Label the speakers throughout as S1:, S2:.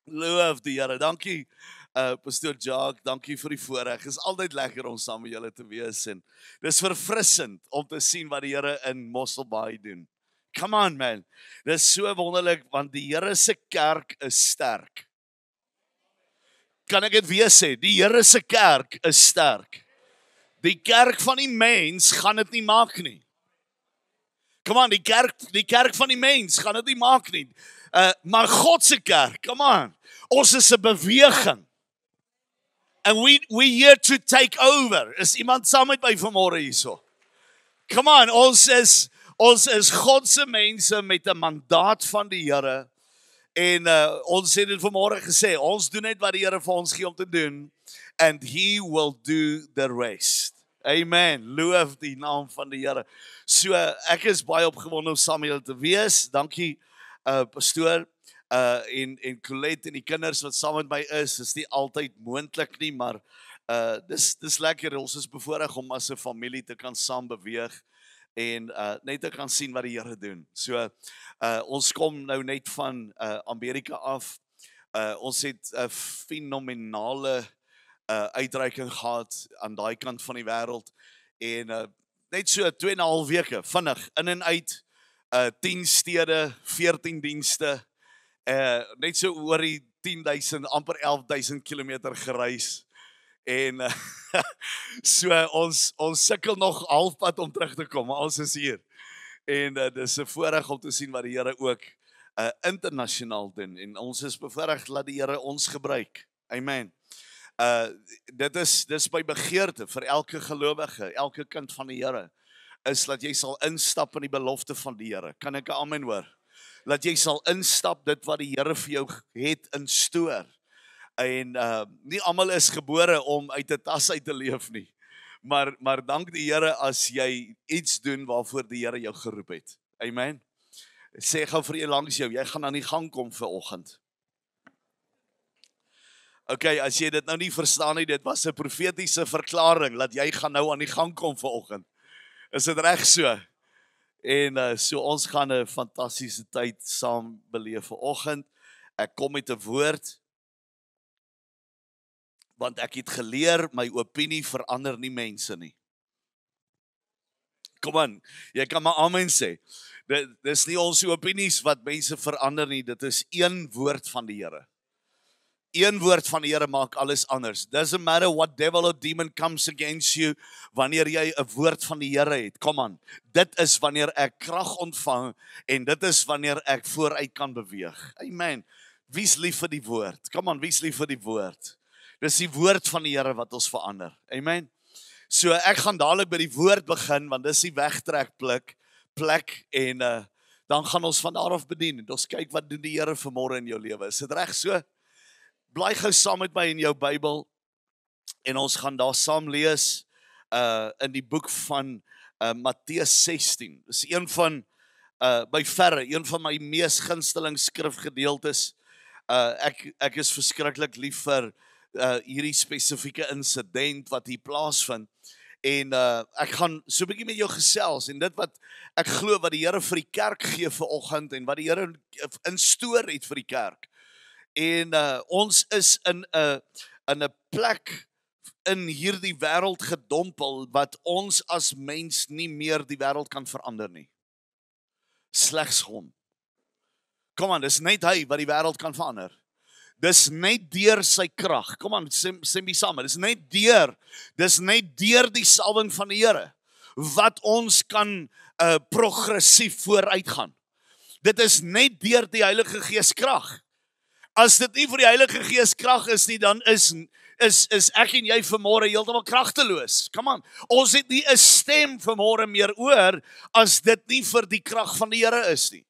S1: Loof die Here. Dankie Pastoor Jacques, dankie vir die voorreg. Is altyd lekker om saam met julle te wees en dis verfrissend om te sien wat die Here in Mosselbaai doen. Come on man. Dis so wonderlik want die Here se kerk is sterk. Kan ek dit weer sê? Die Here se kerk is sterk. Die kerk van die mens gaan dit nie maak nie. Come on, die kerk van die mens gaan dit nie maak nie. Maar God se kerk, come on. Ons is 'n beweging. And we here to take over. Is iemand saam met my vanmôre hierso? Come on, ons is God se mense met 'n mandaat van die Here. En ons het dit vanmôre gesê, ons doen net wat die Here vir ons gee om te doen. And he will do the rest. Amen. Loof die naam van die Here. So ek is baie opgewonde om saam met julle te wees. Dankie pastoor en Colette en die kinders wat saam met my is nie altyd moontlik nie, maar dis lekker. Ons is bevoorreg om as 'n familie te kan saam beweeg en net te kan sien wat die Here doen. So ons kom nou net van Amerika af. Ons het 'n fenominale uitreiking gehad aan daai kant van die wêreld en net so 2,5 weke vinnig in en uit 10 stede, 14 dienste, net so oor die 10,000 amper 11,000 kilometer gereis en so ons sukkel nog halfpad om terug te kom, maar ons is hier en dis 'n voorreg om te sien wat die Here ook internasionaal doen en ons is bevoorreg dat die Here ons gebruik. Amen. Dis my begeerte vir elke gelowige, elke kind van die Here, is dat jy sal instap in die belofte van die Here. Kan ek 'n amen hoor? Dat jy sal instap dit wat die Here vir jou het instoor. En nie almal is gebore om uit 'n tas uit te leef nie. Maar dank die Here as jy iets doen waarvoor die Here jou geroep het. Amen. Sê gou vir jy langs jou, jy gaan aan die gang kom vir oggend. Okay, as jy dit nou nie verstaan nie, dit was 'n profetiese verklaring dat jy gaan nou aan die gang kom vanoggend. Is dit reg so? En so ons gaan 'n fantastiese tyd saam beleef vanoggend. Ek kom met 'n woord want ek het geleer my opinie verander nie mense nie. Kom aan, jy kan maar amen sê. Dis nie ons opinies wat mense verander nie, dit is een woord van die Here. Een woord van die Here maak alles anders. Doesn't matter what devil or demon comes against you, wanneer jy 'n woord van die Here het. Kom aan. Dit is wanneer ek krag ontvang en dit is wanneer ek vooruit kan beweeg. Amen. Wie's lief vir die woord? Kom aan, wie's lief vir die woord? Dis die woord van die Here wat ons verander. Amen. So ek gaan dadelik by die woord begin want dis die wegtrekplek en dan gaan ons van daar af bedien en ons kyk wat doen die Here vanmôre in jou lewe. Is dit reg so? Bly gou saam met my in jou Bybel en ons gaan daar saam lees in die boek van Matteus 16. Dis een van by verre een van my mees gunsteling skrifgedeeltes. Ek is verskriklik lief vir hierdie spesifieke insident wat hier plaasvind en ek gaan so 'n bietjie met jou gesels en dit wat ek glo wat die Here vir die kerk gee vanoggend en wat die Here instoor het vir die kerk. En ons is in 'n plek in hierdie wêreld gedompel wat ons as mens nie meer die wêreld kan verander nie. Slegs hom. Kom aan, dis net hy wat die wêreld kan verander. Dis net deur sy krag. Kom aan, sê my saam. Dis net deur die salwing van die Here wat ons kan progressief vooruit gaan. Dit is net deur die Heilige Gees krag. As dit nie vir die Heilige Gees krag is nie, dan is ek en jy vanmôre heeltemal kragteloos. Come on. Ons het nie 'n stem vanmôre meer oor as dit nie vir die krag van die Here is nie.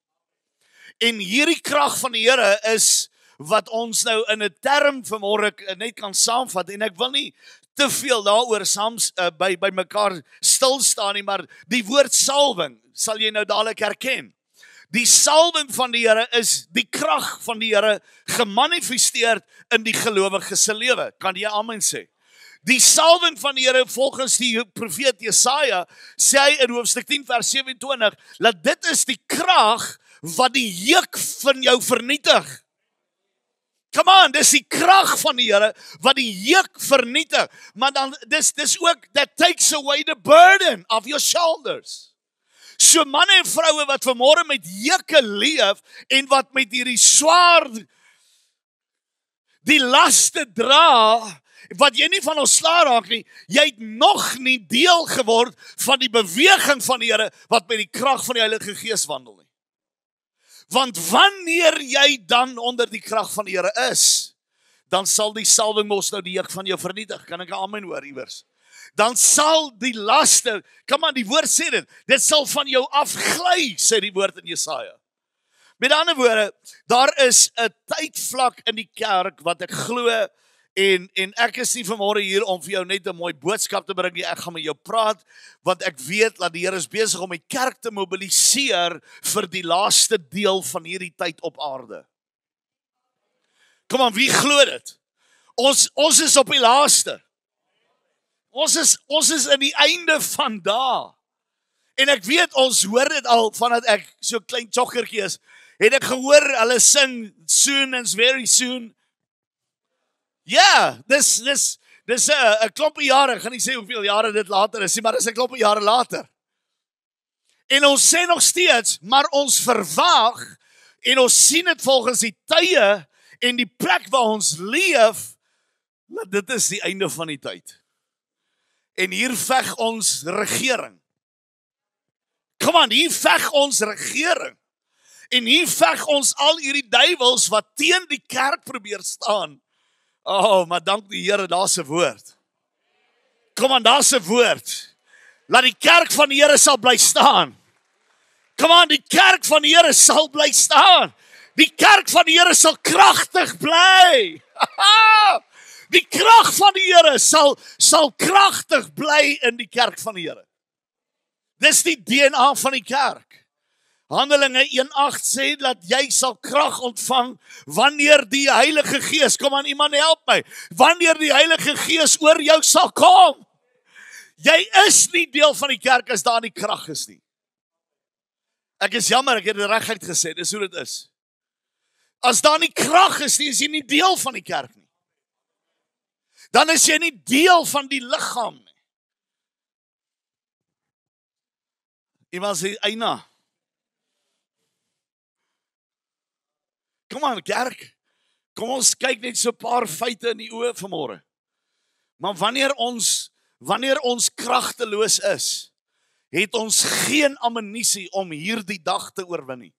S1: En hierdie krag van die Here is wat ons nou in 'n term vanmôre net kan saamvat en ek wil nie te veel daaroor by mekaar stil staan nie, maar die woord salwing sal jy nou dadelik herken. Die salwing van die Here is die krag van die Here gemanifesteer in die gelowige se lewe. Kan jy amen sê? Die salwing van die Here volgens die profeet Jesaja sê hy in hoofstuk 10 vers 27 dat dit is die krag wat die juk van jou vernietig. Come on, dis die krag van die Here wat die juk vernietig. Maar dan dis ook that takes away the burden of your shoulders. So manne en vroue wat vanmôre met jukke leef en wat met hierdie swaar die laste dra wat jy nie van ontslae raak nie, jy het nog nie deel geword van die beweging van die Here wat met die krag van die Heilige Gees wandel nie. Want wanneer jy dan onder die krag van die Here is, dan sal die salwing mos nou die juk van jou vernietig. Kan ek 'n amen hoor iewers? Dan sal die laste, kom aan, die woord sê dit sal van jou afgly, sê die woord in Jesaja. Met ander woorde, daar is 'n tydvlak in die kerk wat ek glo en ek is nie vanmôre hier om vir jou net 'n mooi boodskap te bring nie. Ek gaan met jou praat want ek weet dat die Here is besig om die kerk te mobiliseer vir die laaste deel van hierdie tyd op aarde. Kom aan, wie glo dit? Ons is op die laaste. Ons is in die einde van dae. En ek weet ons hoor dit al vandat ek so klein chokkertjie is. Het ek gehoor hulle sing soon and very soon. Ja, dis 'n klompie jare, ek gaan nie sê hoeveel jare dit later is nie, maar dis 'n klompie jare later. En ons sê nog steeds, maar ons verwag en ons sien dit volgens die tye en die plek waar ons leef, dat dit is die einde van die tyd. En hier veg ons regering. Kom aan, hier veg ons regering. En hier veg ons al hierdie duiwels wat teen die kerk probeer staan. Oh, maar dank die Here, daar's 'n woord. Kom aan, daar's 'n woord. Laat die kerk van die Here sal bly staan. Kom aan, die kerk van die Here sal bly staan. Die kerk van die Here sal kragtig bly. Die krag van die Here sal kragtig bly in die kerk van die Here. Dis die DNA van die kerk. Handelinge 1:8 sê dat jy sal krag ontvang wanneer die Heilige Gees, kom aan iemand help my, wanneer die Heilige Gees oor jou sal kom. Jy is nie deel van die kerk as daar nie krag is nie. Ek is jammer, ek het dit reguit gesê, dis hoe dit is. As daar nie krag is nie, is jy nie deel van die kerk nie. Dan is jy nie deel van die liggaam nie. Iemand sê, Eina, kom aan kerk, kom ons kyk net so 'n paar feite in die oë vanmôre. Maar wanneer ons kragteloos is, het ons geen ammunisie om hierdie dag te oorwin nie.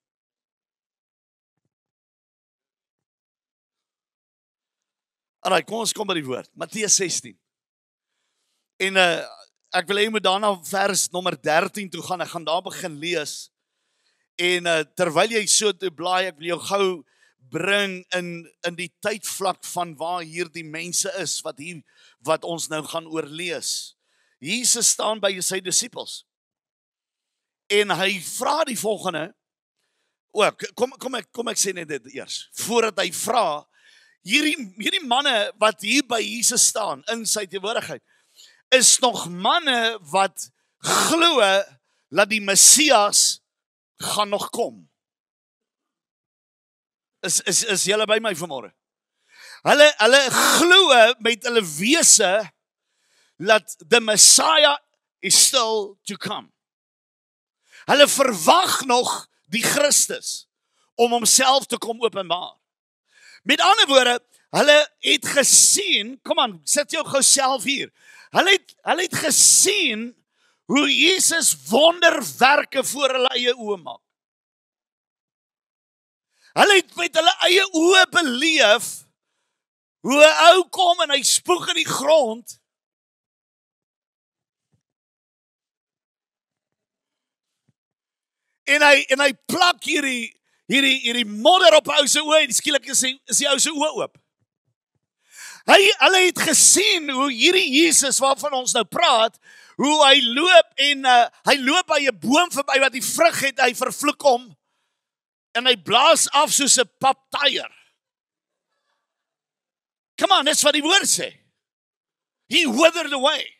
S1: Alraai, kom ons kom by die woord. Matteus 16. En ek wil hê jy moet daarna vers nommer 13 toe gaan. Ek gaan daar begin lees. En terwyl jy so te blaai, ek wil jou gou bring in die tydvlak van waar hierdie mense is wat ons nou gaan oorlees. Jesus staan by sy disippels. En hy vra die volgende. Kom ek sê net dit eers. Voordat hy vra, hierdie manne wat hier by Jesus staan in sy teenwoordigheid, is nog manne wat glo dat die Messias gaan nog kom. Is julle by my vanmôre? Hulle glo met hulle wese dat the Messiah is still to come. Hulle verwag nog die Christus om homself te kom openbaar. Met ander woorde, hulle het gesien, kom aan, sit jou gou self hier. Hulle het gesien hoe Jesus wonderwerke voor hulle eie oë maak. Hulle het met hulle eie oë beleef hoe 'n ou kom en hy spoeg in die grond. En hy plak hierdie modder op ou se oë en skielik is die ou se oë oop. Hulle het gesien hoe hierdie Jesus waarvan ons nou praat, hoe hy loop en hy loop by 'n boom verby wat die vrug het, hy vervloek hom en hy blaas af soos 'n paptaier. Come on, dis wat die woord sê. He withered away.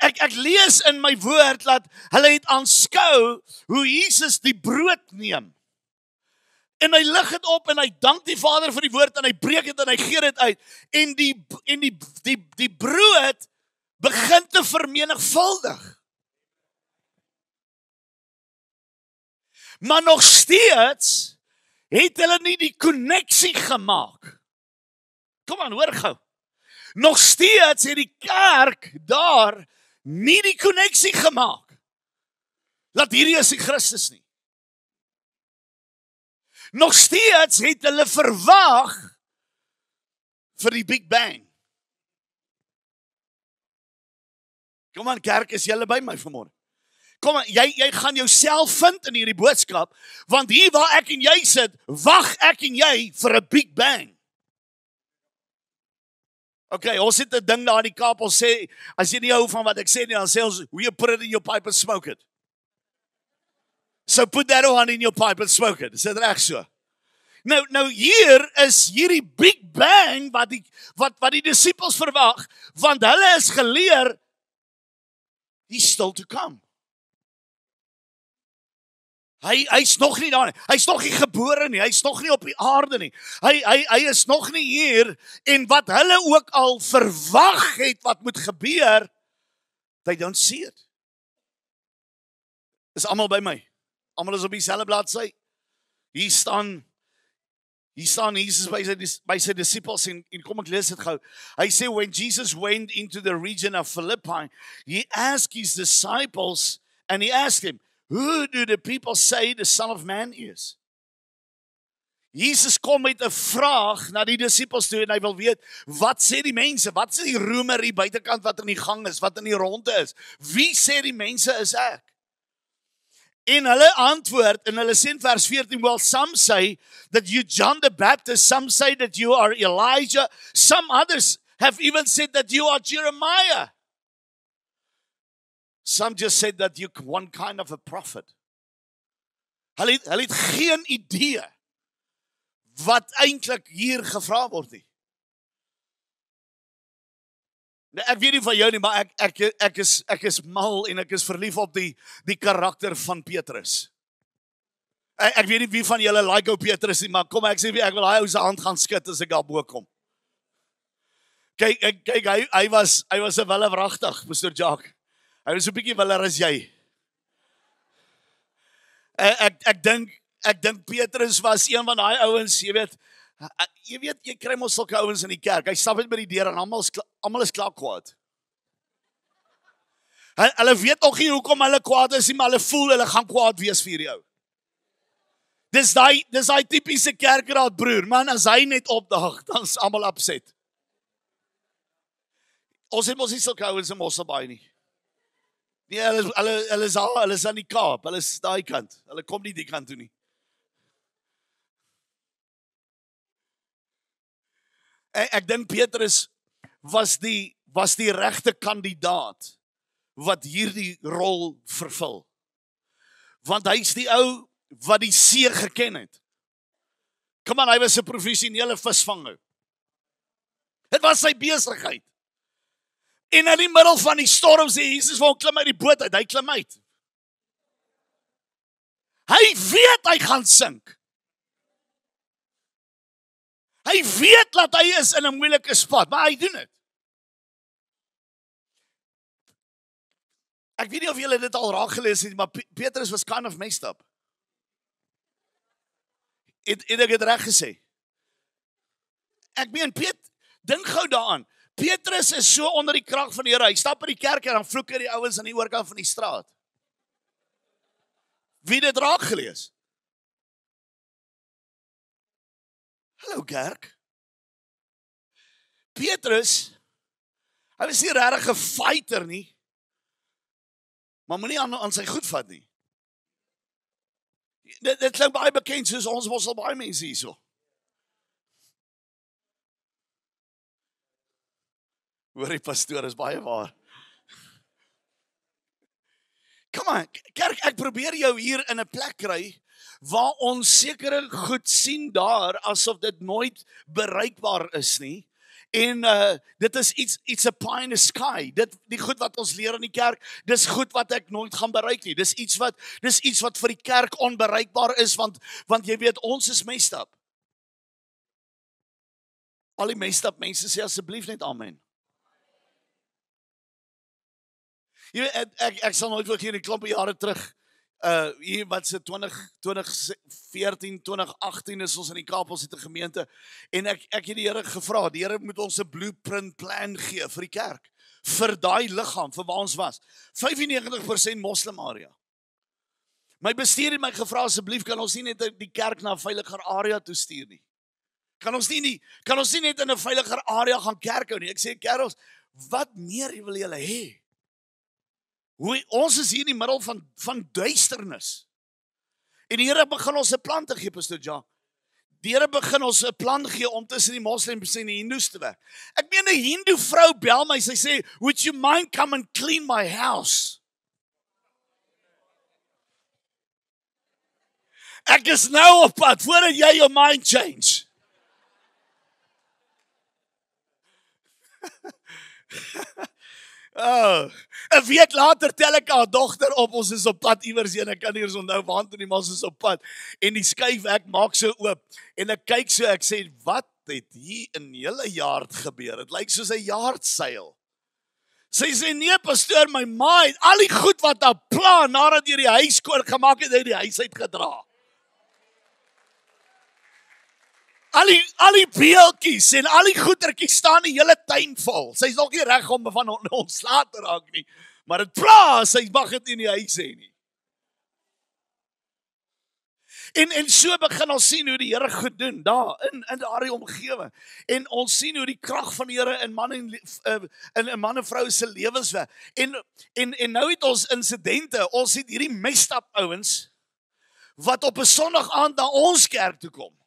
S1: Ek lees in my woord dat hulle het aanskou hoe Jesus die brood neem En hy lig dit op en hy dank die Vader vir die woord en hy breek dit en hy gee dit uit. En die brood begin te vermenigvuldig. Maar nog steeds het hulle nie die koneksie gemaak. Kom aan, hoor gou. Nog steeds het die kerk daar nie die koneksie gemaak. Dat hierdie is die Christus nie. Nog steeds het hulle verwag vir die Big Bang. Kom aan kerk, is julle by my vanmôre? Kom aan, jy gaan jouself vind in hierdie boodskap, want hier waar ek en jy sit, wag ek en jy vir 'n Big Bang. Okay, ons het 'n ding daar in die Kaap, ons sê, as jy nie hou van wat ek sê nie, dan sê ons, you put it in your pipe and smoke it. So put that one in your pipe and smoke it. Is dit reg so? Nou hier is hierdie Big Bang wat die disippels verwag, want hulle is geleer, he's still to come. Hy's nog nie daar nie. Hy's nog nie gebore nie. Hy's nog nie op die aarde nie. Hy is nog nie hier en wat hulle ook al verwag het wat moet gebeur, they don't see it. Is almal by my? Almal is op dieselfde bladsy. Hier staan Jesus by sy disciples en kom ek lees dit gou. Hy sê when Jesus went into the region of Philippi, he asked his disciples and he asked him, who do the people say the Son of Man is? Jesus kom met 'n vraag na die disippels toe en hy wil weet, wat sê die mense? Wat sê die roemer hier buitekant wat in die gang is, wat in die ronde is? Wie sê die mense is ek? En hulle antwoord en hulle sê in vers 14, well, some say that you John the Baptist, some say that you are Elijah, some others have even said that you are Jeremiah. Some just said that you're one kind of a prophet. Hulle het geen idee wat eintlik hier gevra word nie. Ek weet nie van jou nie, maar ek is mal en ek is verlief op die karakter van Petrus. Ek weet nie wie van julle like ou Petrus nie, maar kom ek sê ek wil hy ou se hand gaan skud as ek daar bo kom. Kyk hy was 'n wille wragtig, Pastor Jacques. Hy was so 'n bietjie willer as jy. Ek dink Petrus was een van daai ouens, jy weet, jy kry mos sulke ouens in die kerk. Hy stap net by die deur en almal is klaar kwaad. Hulle weet nog nie hoekom hulle kwaad is nie, maar hulle voel hulle gaan kwaad wees vir hierdie ou. Dis daai tipiese kerkraad broer, man, as hy net opdaag, dan is almal upset. Ons het mos nie sulke ouens in Mosselbaai nie. Nee, hulle is aan die Kaap, hulle is daai kant. Hulle kom nie die kant toe nie. Ek dink Petrus was die regte kandidaat wat hierdie rol vervul. Want hy's die ou wat die see geken het. Kom aan, hy was 'n professionele visvanger. Dit was sy besigheid. En in die middel van die storm sê Jesus wil klim uit die boot uit, hy klim uit. Hy weet hy gaan sink. Hy weet dat hy is in 'n moeilike spot, maar hy doen dit. Ek weet nie of julle dit al raak gelees het, maar Petrus was kind of messed up. Het ek dit reg gesê? Ek meen, dink gou daaraan. Petrus is so onder die krag van die Here. Hy stap by die kerk en dan vloek hy die ouens aan die oorkant van die straat. Wie het dit raak gelees? Hallo kerk. Petrus, hy was nie regtig 'n fighter nie. Maar moenie aan sy goed vat nie. Dit klink baie bekend soos ons mos al baie mense hierso. Hoor die pastoor, is baie waar. Kom aan, kerk, ek probeer jou hier in 'n plek kry waar ons sekere goed sien daar asof dit nooit bereikbaar is nie. En dit is iets a pie in the sky. Die goed wat ons leer in die kerk, dis goed wat ek nooit gaan bereik nie. Dis iets wat vir die kerk onbereikbaar is, want jy weet, ons is messed up. Al die messed up mense sê asseblief net amen. Jy weet, ek sal nooit vergeet, 'n klompe jare terug, hier wat se 2014, 2018 is ons in die Kaap, ons het 'n gemeente, en ek het die Here gevra, die Here moet ons 'n blueprint plan gee vir die kerk, vir daai liggaam, vir waar ons was. 95% moslim area. My bestuur het my gevra, asseblief kan ons nie net die kerk na 'n veiliger area toe stuur nie. Kan ons nie net in 'n veiliger area gaan kerk hou nie. Ek sê, kerels, wat meer wil julle hê? Ons is hier in die middel van duisternis. En die Here begin ons 'n plan te gee, Pastor Jacques. Die Here begin ons 'n plan gee om tussen die moslems en die hindoes te werk. Ek meen 'n hindoe vrou bel my, sy sê, "Would you mind come and clean my house?" Ek is nou op pad, voordat jy jou mind change. Oh, 'n week later tel ek haar dogter op, ons is op pad iewers heen, ek kan nie eens onthou waar toe nie, maar ons is op pad, en die skuifhek maak so oop, en ek kyk so, ek sê, wat het hier in julle yard gebeur? Het lyk soos 'n yardseil. Sy sê, nee pastoor, my ma het al die goed wat haar pla, nadat jy die huis skoon gemaak het, uit die huis uitgedra. Al die beeltjies en al die goedertjies staan die hele tuin vol. Sy's nog nie reg om van ons laat te raak nie. Maar dit pla, sy mag dit nie in die huis hê nie. En so begin ons sien hoe die Here goed doen, daar, in daardie omgewing. En ons sien hoe die krag van die Here in man en vrou se lewens werk. En nou het ons insidente, ons het hierdie messed up ouens, wat op 'n Sondag aand na ons kerk toe kom.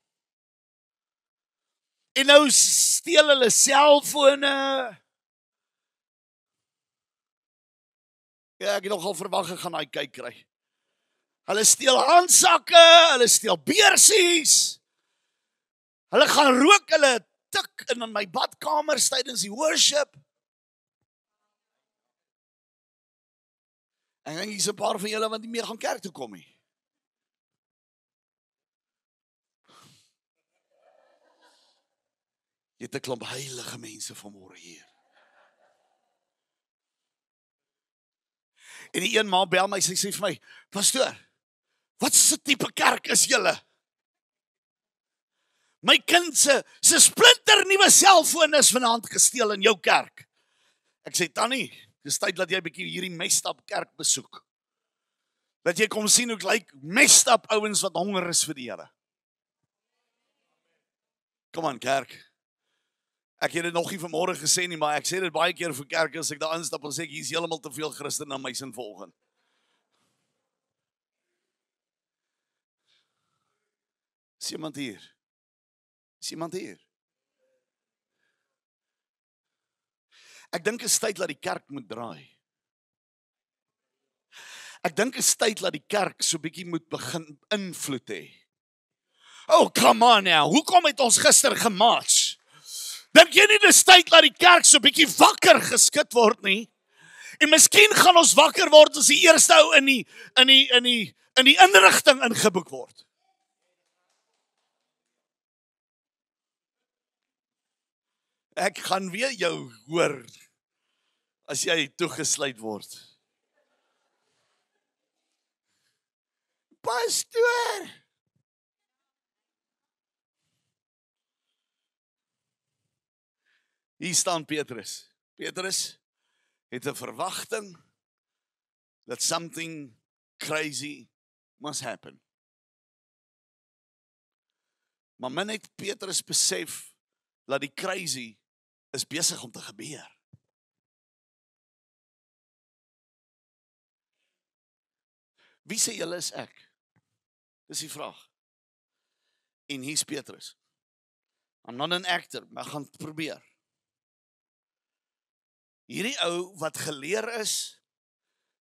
S1: En nou steel hulle selfone. Ja, ek het nogal verwag ek gaan daai kyk kry. Hulle steel handsakke, hulle steel beursies. Hulle gaan rook, hulle tik in my badkamer tydens die worship. En dan is 'n paar van julle wat nie meer gaan kerk toe kom nie. Jy het 'n klomp heilige mense vanmôre hier. En die een ma bel my, sy sê vir my, pastoor, wat se tipe kerk is julle? My kind se splinter nuwe selfoon is vanaand gesteel in jou kerk. Ek sê, Tannie, dis tyd dat jy 'n bietjie hierdie messed up kerk besoek. Dat jy kom sien hoe lyk messed up ouens wat honger is vir die Here. Kom aan kerk. Ek het dit nog nie vanmôre gesê nie, maar ek sê dit baie keer vir kerke as ek daar instap en sê ek hier's heeltemal te veel Christene in my sin vanoggend. Is iemand hier? Is iemand hier? Ek dink is tyd dat die kerk moet draai. Ek dink is tyd dat die kerk so bietjie moet begin invloed hê. Oh, come on now. Hoekom het ons gister gematch? Dink jy nie dis tyd dat die kerk so bietjie wakker geskit word nie? En miskien gaan ons wakker word as die eerste ou in die inrigting ingeboek word. Ek gaan weer jou hoor as jy toegesluit word. Pastoor. Hier staan Petrus. Petrus het 'n verwagting that something crazy must happen. Maar min het Petrus besef dat die crazy is besig om te gebeur. Wie sê julle is ek? Dis die vraag. En hier's Petrus. I'm not an actor, maar gaan probeer. Hierdie ou wat geleer is,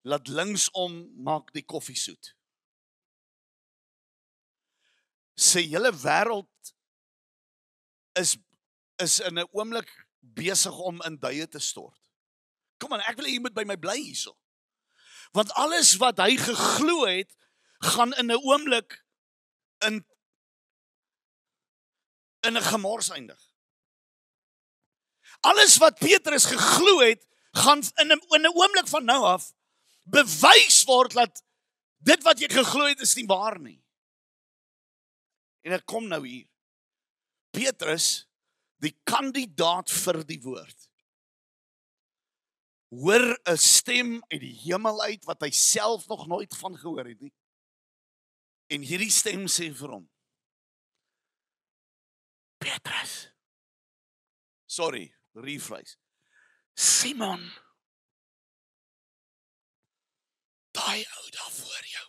S1: laat linksom maak die koffie soet. Sy hele wêreld is is in 'n oomblik besig om in duie te stort. Kom aan, ek wil hê jy moet by my bly hierso. Want alles wat hy geglo het, gaan in 'n oomblik in 'n gemors eindig. Alles wat Petrus geglo het, gaan in 'n oomblik van nou af bewys word dat dit wat jy geglo het is nie waar nie. En ek kom nou hier. Petrus, die kandidaat vir die woord, hoor 'n stem uit die hemel uit wat hy self nog nooit van gehoor het nie. En hierdie stem sê vir hom: Petrus. Sorry, rephrase. Simon. Daai ou daar voor jou.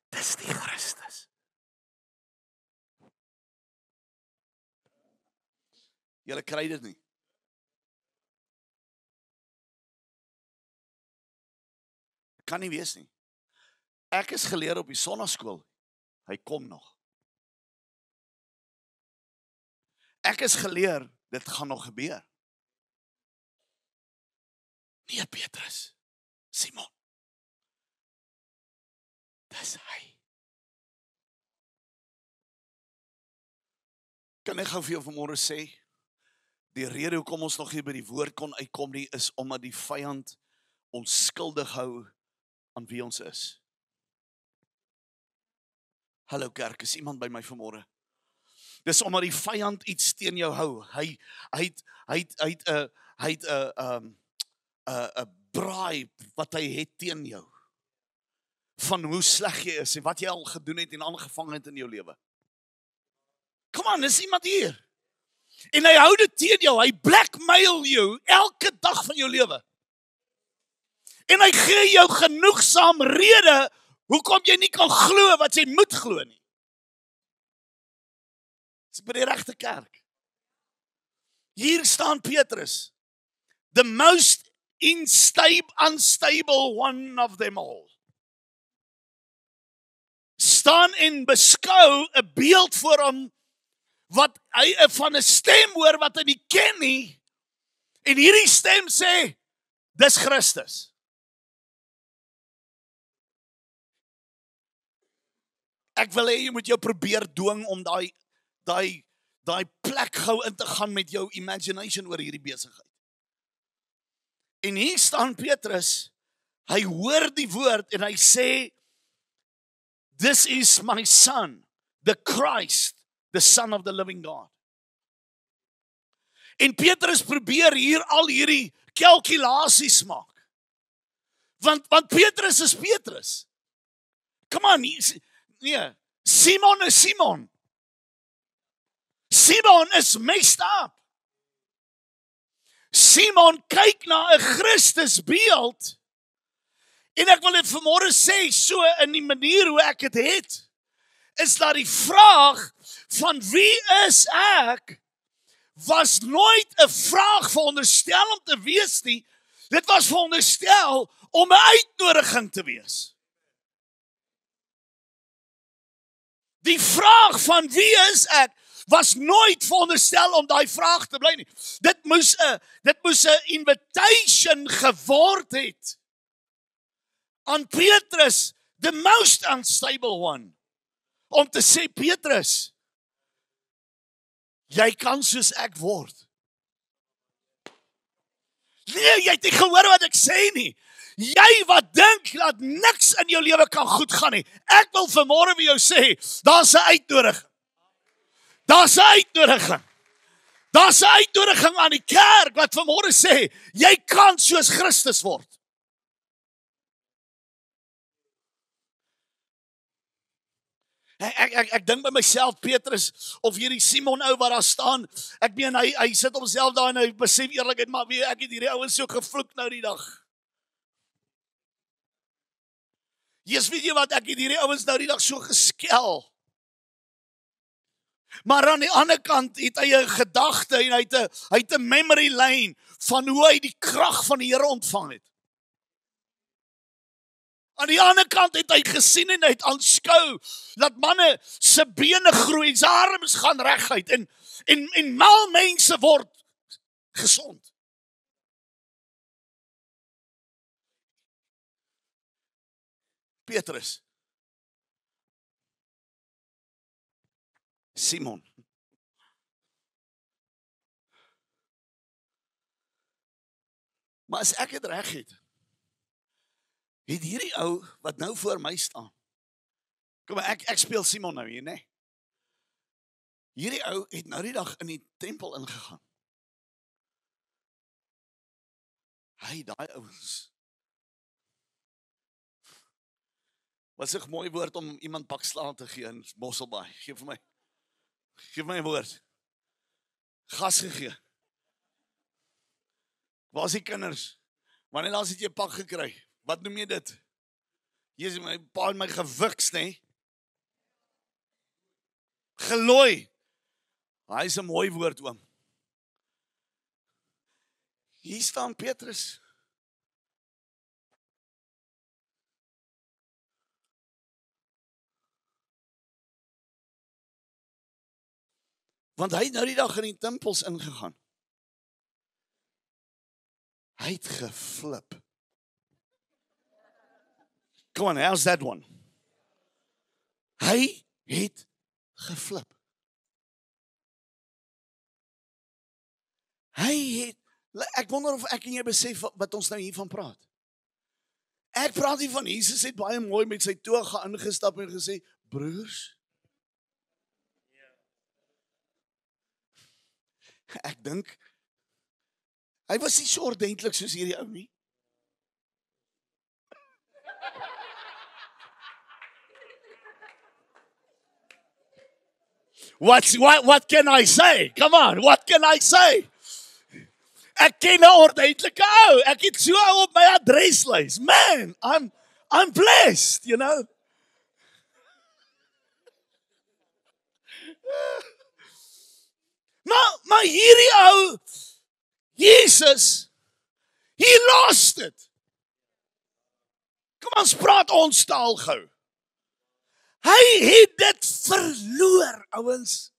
S1: Dis die Christus. Julle kry dit nie. Kan nie wees nie. Ek is geleer op die sonnaskool. Hy kom nog. Ek is geleer, dit gaan nog gebeur. Nee, Petrus. Simon. Dis hy. Kan ek gou vir jou vanmôre sê, die rede hoekom ons nog hier by die woord kon uitkom nie, is omdat die vyand ons skuldig hou aan wie ons is. Hallo kerk, is iemand by my vanmôre? Dis omdat die vyand iets teen jou hou. Hy het 'n braai wat hy het teen jou. Van hoe sleg jy is en wat jy al gedoen het en aangevang het in jou lewe. Kom aan, is iemand hier? En hy hou dit teen jou, hy blackmail jou elke dag van jou lewe. En hy gee jou genoegsaam rede hoekom jy nie kan glo wat jy moet glo nie. Dis by die regte kerk. Hier staan Petrus, the most unstable one of them all. Staan en beskou 'n beeld voor hom wat hy van 'n stem hoor wat hy nie ken nie. En hierdie stem sê, dis Christus. Ek wil hê jy moet jou probeer dwing om daai plek gou in te gaan met jou imagination oor hierdie besigheid. En hier staan Petrus, hy hoor die woord en hy sê, this is my son, the Christ, the Son of the living God. En Petrus probeer hier al hierdie kalkulasies maak. Want Petrus is Petrus. Come on, nee, Simon is Simon. Simon is messed up. Simon kyk na 'n Christus beeld. En ek wil dit vanmôre sê, so in die manier hoe ek dit het, is dat die vraag van wie is ek, was nooit 'n vraag veronderstel om te wees nie. Dit was veronderstel om 'n uitnodiging te wees. Die vraag van wie is ek, was nooit veronderstel om daai vraag te bly nie. Dit moes 'n invitation geword het aan Petrus, the most unstable one, om te sê, Petrus, jy kan soos ek word. Nee, jy het nie gehoor wat ek sê nie. Jy wat dink dat niks in jou lewe kan goed gaan nie. Ek wil vanmôre vir jou sê, daar's 'n uitnodiging. Daar's 'n uitnodiging. Daar's 'n uitnodiging aan die kerk wat vanmôre sê, jy kan soos Christus word. Ek dink by myself, Petrus, of hierdie Simon ou wat daar staan, ek meen, hy sit homself daar en hy besef eerlikheid, maar weet ek het hierdie ouens so gevloek nou die dag. Jesus, weet jy wat, ek het hierdie ouens nou die dag so geskel. Maar aan die ander kant het hy 'n gedagte en hy het 'n memory lane van hoe hy die krag van die Here ontvang het. Aan die ander kant het hy gesien en hy het aanskou dat manne se bene groei en sy arms gaan reguit En mal mense word gesond. Petrus, Simon, maar as ek dit reg het hierdie ou wat nou voor my staan, kom maar, ek speel Simon nou hier, nee. Hierdie ou het nou die dag in die tempel ingegaan. Hy, daai ouens. Wat 'n mooi woord om iemand pak slaan te gee in Mosselbaai. Geef my 'n woord. Gas gegee. Waar is die kinders? Wanneer laas het jy pak gekry? Wat noem jy dit? Jy sê my pa en my gewiks, nee. Gelooi. Hy is 'n mooi woord, oom. Hier staan Petrus. Want hy het nou die dag in die tempels ingegaan. Hy het geflip. Come on, how's that one? Hy het geflip. Hy het, ek wonder of ek en jy besef wat ons nou hiervan praat. Ek praat hier van Jesus het baie mooi met sy toga ingestap en gesê, broers, ek dink, hy was nie so ordentlik soos hierdie ou nie. What can I say? Come on, what can I say? Ek ken 'n ordentlike ou. Ek het so ou op my adreslys. Man, I'm blessed, you know. Maar hierdie ou, Jesus, he lost it. Kom ons praat ons taal gou. Hy het dit verloor, ouens.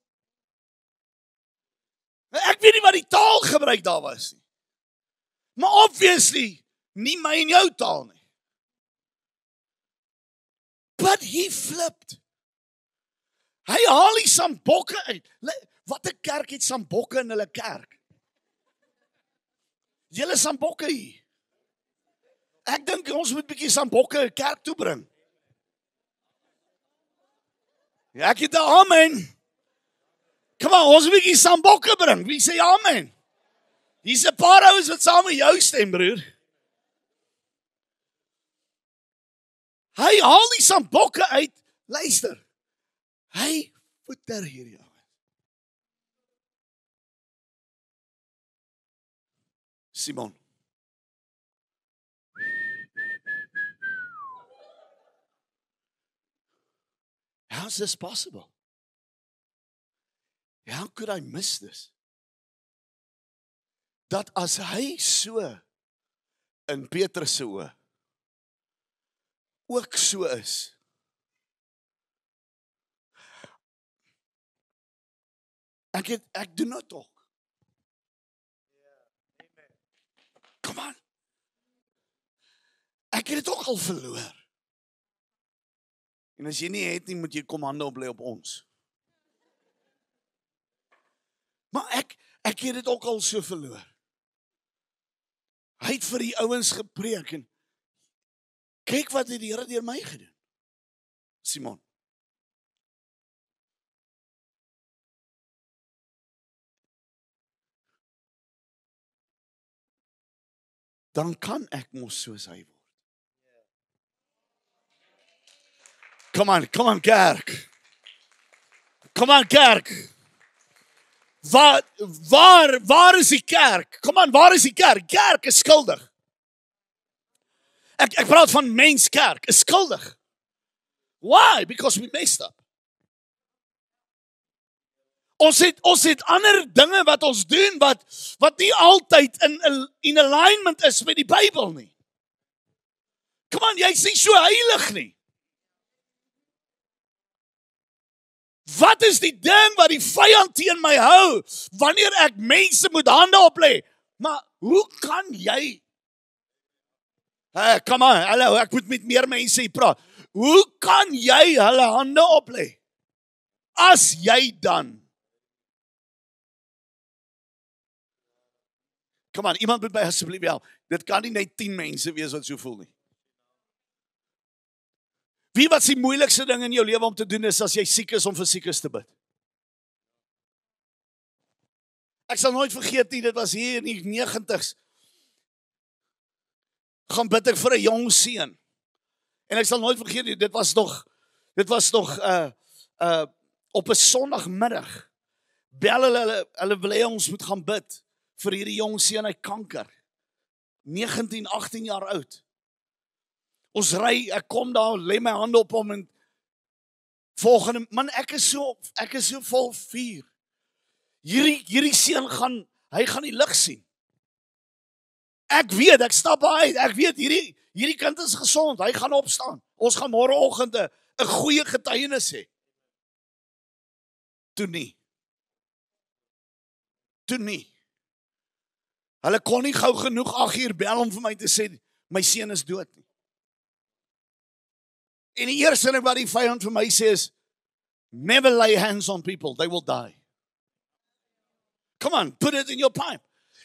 S1: Ek weet nie wat die taal gebruik daar was nie. Maar obviously, nie my en jou taal nie. But he flipped. Hy haal die sambokke uit. Wat 'n kerk het sambokke in hulle kerk? Julle sambokke hier. Ek dink ons moet 'n bietjie sambokke kerk toe bring. Ja, ek het 'n amen. Kom aan, ons moet 'n bietjie sambokke bring. Wie sê amen? Hier's 'n paar ouens wat saam met jou stem, broer. Hy haal die sambokke uit. Luister. Hy voeter hierdie ou. Simon. How's this possible? How could I miss this? Dat as hy so in Petrus se oë ook so is. Ek doen nou tog. Kom aan. Ek het dit ook al verloor. En as jy nie het nie, moet jy kom hande oplê op ons. Maar ek het dit ook al so verloor. Hy het vir die ouens gepreek en kyk wat het die Here deur my gedoen. Simon. Dan kan ek mos soos hy word. Come on kerk. Come on kerk. Waar is die kerk? Kom aan, waar is die kerk? Kerk is skuldig. Ek praat van menskerk, is skuldig. Why? Because we messed up. Ons het ander dinge wat ons doen wat nie altyd in alignment is met die Bybel nie. Kom aan, jy's nie so heilig nie. Wat is die ding wat die vyand teen my hou, wanneer ek mense moet hande oplê? Maar hoe kan jy? Come on, hallo, ek moet met meer mense hier praat. Hoe kan jy hulle hande oplê? As jy dan? Come on, iemand moet my asseblief help. Dit kan nie net 10 mense wees wat so voel nie. Wie wat die moeilikste ding in jou lewe om te doen is as jy siek is om vir siekes te bid? Ek sal nooit vergeet nie, dit was hier in die 90's. Gaan bid ek vir 'n jong seun. En ek sal nooit vergeet nie, dit was nog op 'n Sondagmiddag. Bel hulle wil hê ons moet gaan bid vir hierdie jong seun uit kanker. 19, 18 jaar oud. Ons ry, ek kom daar, lê my hande op hom en volgende, man, ek is so vol vuur. Hierdie seun gaan die lig sien. Ek weet, ek stap uit, ek weet hierdie kind is gesond, hy gaan opstaan. Ons gaan môreoggend 'n goeie getuienis hê. Toe nie. Hulle kon nie gou genoeg 8 uur bel om vir my te sê, my seun is dood nie. En die eerste ding wat die vyand vir my sê is, never lay hands on people, they will die. Come on, put it in your pipe.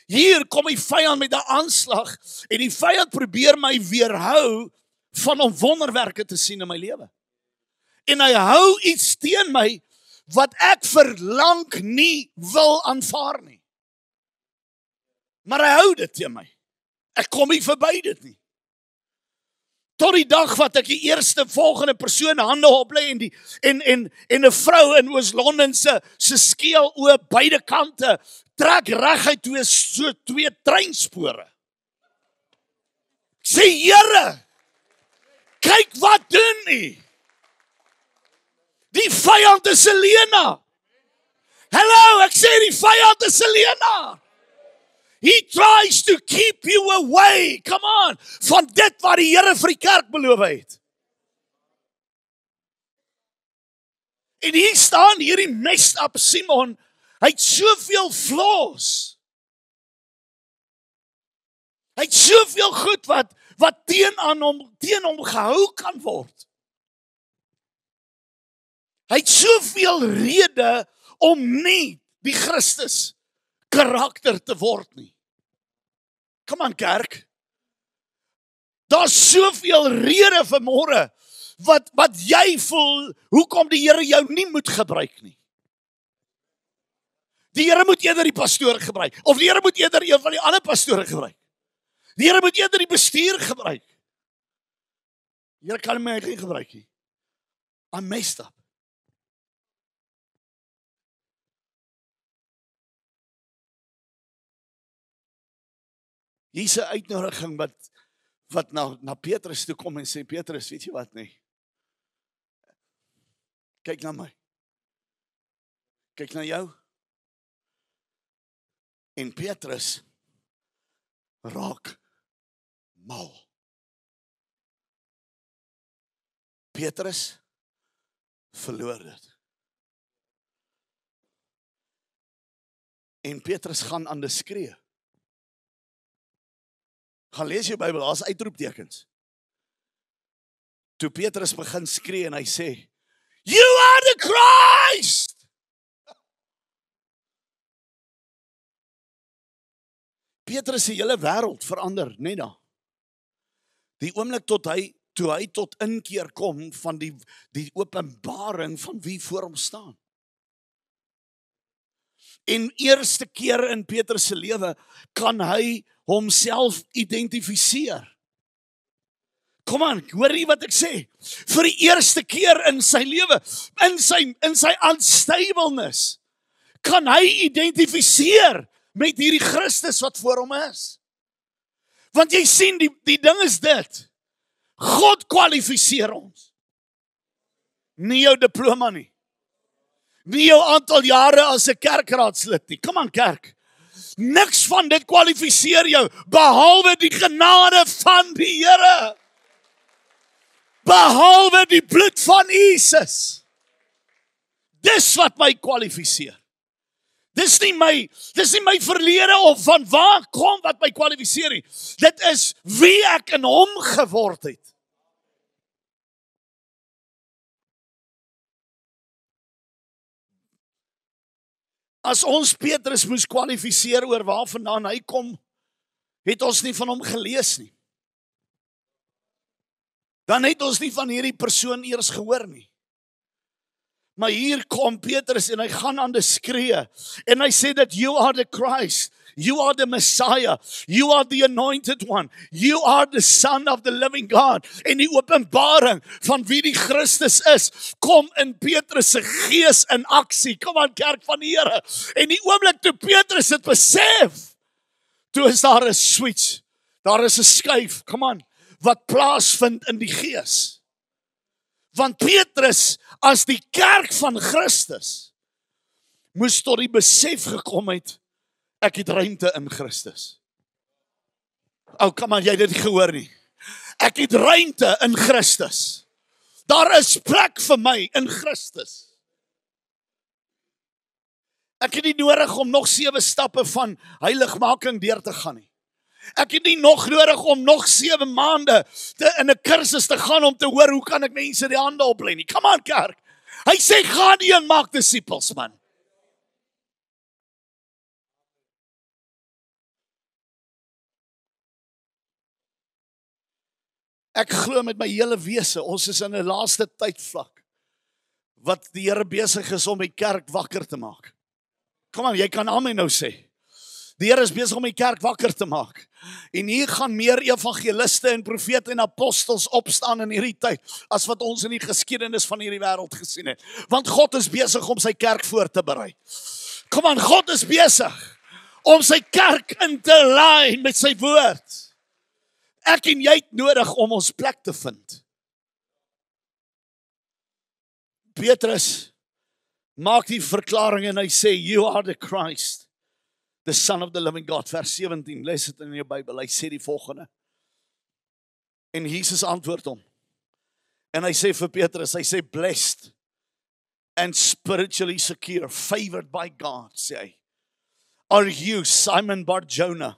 S1: Hier kom die vyand met 'n aanslag, en die vyand probeer my weerhou van om wonderwerke te sien in my lewe. En hy hou iets teen my, wat ek verlang nie wil aanvaar nie. Maar hy hou dit teen my. Ek kom nie verby dit nie. Tot die dag wat ek die eerste volgende persoon hande oplê en 'n vrou in Oos-London se skeel oop beide kante trek reguit twee treinspore. Sê Here, kyk wat doen U. Die vyand is 'n leienaar. Hallo, ek sê die vyand is 'n leienaar. He tries to keep you away, come on, van dit wat die Here vir die kerk beloof het. En hier staan hierdie messed up Simon, hy het soveel flaws. Hy het soveel goed wat teen hom gehou kan word. Hy het soveel rede om nie die Christus karakter te word nie. Kom aan kerk. Daar's soveel rede vanmôre wat jy voel, hoekom die Here jou nie moet gebruik nie. Die Here moet eerder die pastoor gebruik, of die Here moet eerder een van die ander pastore gebruik. Die Here moet eerder die bestuur gebruik. Die Here kan my nie gebruik nie. I'm messed up. Hier is 'n uitnodiging wat na Petrus toe kom en sê, Petrus, weet jy wat nie? Kyk na my. Kyk na jou. En Petrus raak mal. Petrus verloor dit. En Petrus gaan aan die skree. Gaan lees jou Bybel, daar's uitroeptekens. Toe Petrus begin skree en hy sê, You are the Christ! Petrus se hele wêreld verander net daar. Die oomblik toe hy tot inkeer kom van die openbaring van wie voor hom staan. En eerste keer in Petrus se lewe kan hy homself identifiseer. Kom aan, hoor jy wat ek sê? Vir die eerste keer in sy lewe, in sy unstableness, kan hy identifiseer met hierdie Christus wat voor hom is. Want jy sien, die ding is dit, God kwalifiseer ons. Nie jou diploma nie. Nie jou aantal jare as 'n kerkraadslid nie. Kom aan kerk. Niks van dit kwalifiseer jou, behalwe die genade van die Here. Behalwe die bloed van Jesus. Dis wat my kwalifiseer. Dis nie my verlede of van waar kom wat my kwalifiseer nie. Dit is wie ek in hom geword het. As ons Petrus moes kwalifiseer oor waarvandaan hy kom, het ons nie van hom gelees nie. Dan het ons nie van hierdie persoon eers gehoor nie. Maar hier kom Petrus en hy gaan aan die skree en hy sê dat you are the Christ, you are the Messiah, you are the anointed one, you are the son of the living God. En die openbaring van wie die Christus is, kom in Petrus se gees in aksie. Kom aan kerk van die Here. En die oomblik toe Petrus het besef, toe is daar 'n switch, daar is 'n skuif, come on, wat plaasvind in die gees. Want Petrus, as die kerk van Christus, moes tot die besef gekom het, ek het ruimte in Christus. Kom aan, jy het dit nie gehoor nie. Ek het ruimte in Christus. Daar is plek vir my in Christus. Ek het nie nodig om nog 7 stappe van heiligmaking deur te gaan nie. Ek het nie nog nodig om nog 7 maande in 'n kursus te gaan om te hoor hoe kan ek mense die hande oplê nie. Come on kerk. Hy sê gaan nie en maak disippels man. Ek glo met my hele wese, ons is in 'n laaste tydvlak wat die Here besig is om die kerk wakker te maak. Kom aan, jy kan amen nou sê. Die Here is besig om die kerk wakker te maak. En hier gaan meer evangeliste en profete en apostels opstaan in hierdie tyd as wat ons in die geskiedenis van hierdie wêreld gesien het. Want God is besig om sy kerk voor te berei. Kom aan, God is besig om sy kerk in te lei met sy woord. Ek en jy het nodig om ons plek te vind. Petrus maak die verklaring en hy sê, you are the Christ, the Son of the living God. Vers 17, lees dit in jou Bybel. Hy sê die volgende. En Jesus antwoord hom. En hy sê vir Petrus, hy sê, blessed and spiritually secure, favored by God, sê hy. Are you, Simon Bar-Jonah,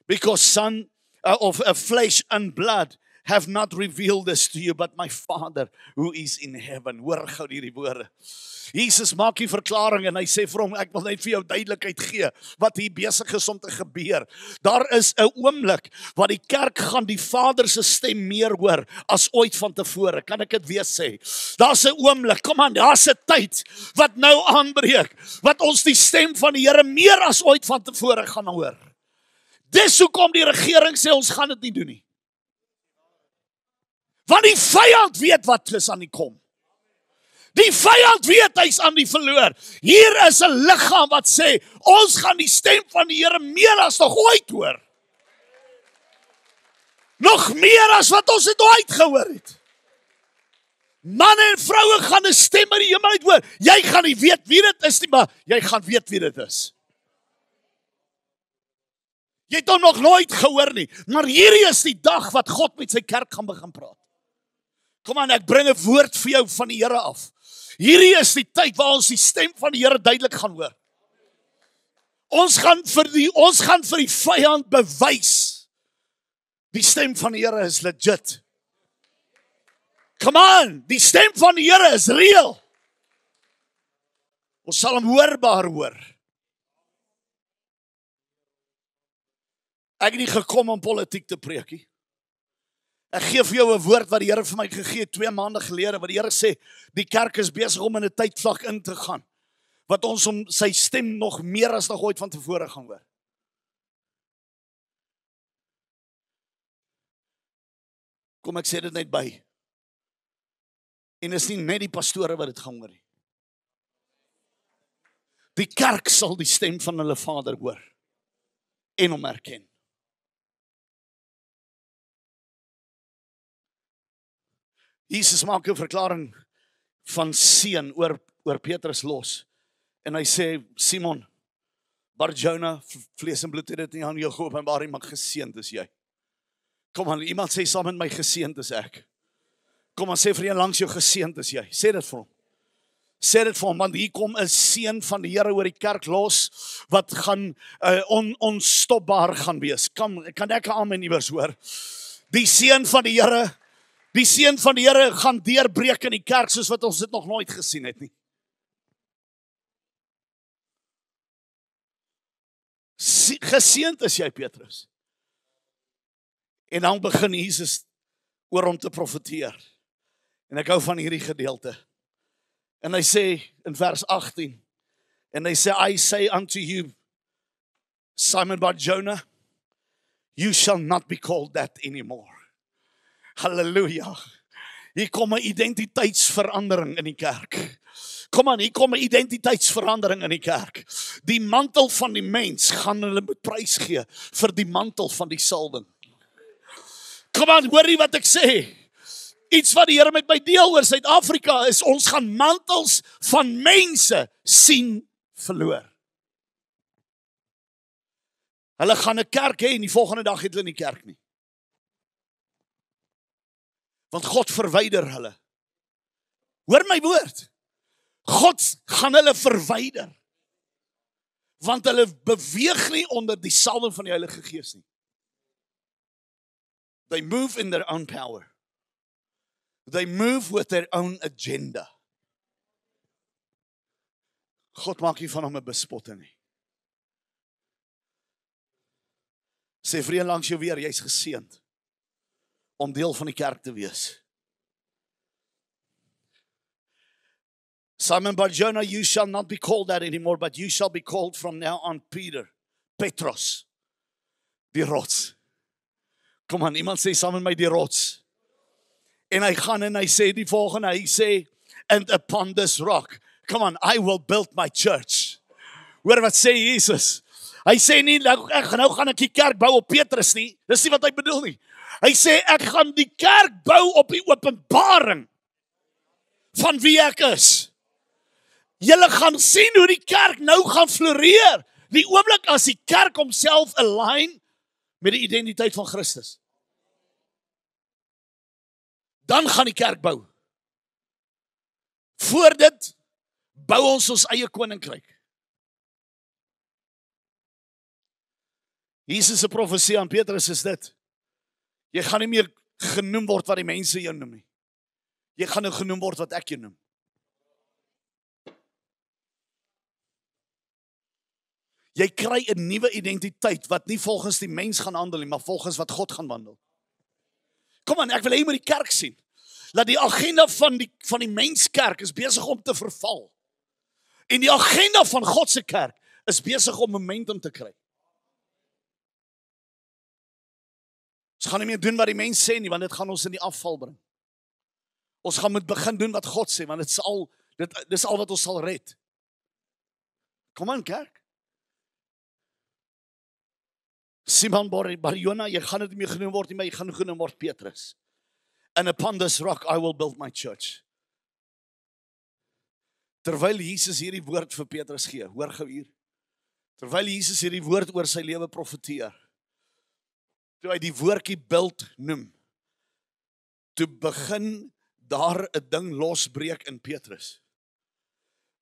S1: because son of flesh and blood have not revealed this to you, but my Father who is in heaven. Hoor gou hierdie woorde. Jesus maak die verklaring en hy sê vir hom, ek wil net vir jou duidelikheid gee wat hier besig is om te gebeur. Daar is 'n oomblik wat die kerk gaan die Vader se stem meer hoor as ooit van tevore. Kan ek dit weer sê? Daar's 'n oomblik, kom aan, daar's 'n tyd wat nou aanbreek, wat ons die stem van die Here meer as ooit van tevore gaan hoor. Dis hoekom die regering sê ons gaan dit nie doen nie. Want die vyand weet wat is aan die kom. Die vyand weet hy's aan die verloor. Hier is 'n liggaam wat sê, ons gaan die stem van die Here meer as nog ooit hoor. Nog meer as wat ons het ooit gehoor het. Manne en vroue gaan 'n stem in die hemel uit hoor. Jy gaan nie weet wie dit is nie, maar jy gaan weet wie dit is. Jy het hom nog nooit gehoor nie, maar hierdie is die dag wat God met sy kerk gaan begin praat. Kom aan, ek bring 'n woord vir jou van die Here af. Hierdie is die tyd waar ons die stem van die Here duidelik gaan hoor. Ons gaan vir die vyand bewys. Die stem van die Here is legit. Come on, die stem van die Here is real. Ons sal hom hoorbaar hoor. Ek het nie gekom om politiek te preek nie. Ek gee vir jou 'n woord wat die Here vir my gegee het 2 maande gelede, wat die Here sê, die kerk is besig om in 'n tydvlak in te gaan, wat ons om sy stem nog meer as nog ooit van tevore gaan hoor. Kom ek sê dit net by. En is nie net die pastore wat dit gaan hoor nie. Die kerk sal die stem van hulle Vader hoor en hom erken. Jesus maak 'n verklaring van seën oor Petrus los. En hy sê, Simon, Bar-Jonah, vlees en bloed het dit nie aan jou geopenbaar nie, maar geseënd is jy. Kom aan, iemand sê saam met my, geseënd is ek. Kom aan, sê vir een langs jou, geseënd is jy. Sê dit vir hom. Sê dit vir hom, want hier kom 'n seën van die Here oor die kerk los, wat gaan onstopbaar gaan wees. Kan ek 'n amen iewers hoor? Die seën van die Here gaan deurbreek in die kerk, soos wat ons dit nog nooit gesien het nie. Geseënd is jy, Petrus. En dan begin Jesus oor hom te profeteer. En ek hou van hierdie gedeelte. En hy sê in vers 18, en hy sê, I say unto you, Simon Bar-Jonah, you shall not be called that anymore. Halleluja. Hier kom 'n identiteitsverandering in die kerk. Kom aan, hier kom 'n identiteitsverandering in die kerk. Die mantel van die mens gaan hulle moet prys gee vir die mantel van die salwing. Kom aan, hoor jy wat ek sê? Iets wat die Here met my deel oor Suid-Afrika is, ons gaan mantels van mense sien verloor. Hulle gaan 'n kerk hê en die volgende dag het hulle nie kerk nie. Want God verwyder hulle. Hoor my woord. God gaan hulle verwyder. Want hulle beweeg nie onder die salwing van die Heilige Gees nie. They move in their own power. They move with their own agenda. God maak nie van hom 'n bespotte nie. Sê vriend langs jou weer, jy's geseënd om deel van die kerk te wees. Simon Bar-Jonah, you shall not be called that anymore, but you shall be called from now on Petros, die rots. Kom aan, iemand sê saam met my die rots. En hy gaan en hy sê die volgende, hy sê, and upon this rock, come on, I will build my church. Hoor wat sê Jesus? Hy sê nie, nou gaan ek die kerk bou op Petrus nie, dis nie wat hy bedoel nie. Hy sê, ek gaan die kerk bou op die openbaring van wie ek is. Julle gaan sien hoe die kerk nou gaan floreer. Die oomblik as die kerk homself align met die identiteit van Christus. Dan gaan die kerk bou. Voor dit bou ons eie koninkryk. Jesus se profesie aan Petrus is dit. Jy gaan nie meer genoem word wat die mense jou noem nie. Jy gaan nou genoem word wat ek jou noem. Jy kry 'n nuwe identiteit wat nie volgens die mens gaan handel nie, maar volgens wat God gaan wandel. Kom aan, ek wil hê jy moet die kerk sien. Dat die agenda van die menskerk is besig om te verval. En die agenda van God se kerk is besig om momentum te kry. Ons gaan nie meer doen wat die mens sê nie, want dit gaan ons in die afval bring. Ons gaan moet begin doen wat God sê, want dit is al wat ons sal red. Kom aan kerk. Simon Bar-Jonah, jy gaan dit nie meer genoem word nie, maar jy gaan genoem word Petrus. And upon this rock I will build my church. Terwyl Jesus hierdie woord vir Petrus gee, hoor gou hier. Terwyl Jesus hierdie woord oor sy lewe profeteer, toe hy die woordjie build noem, toe begin daar 'n ding losbreek in Petrus.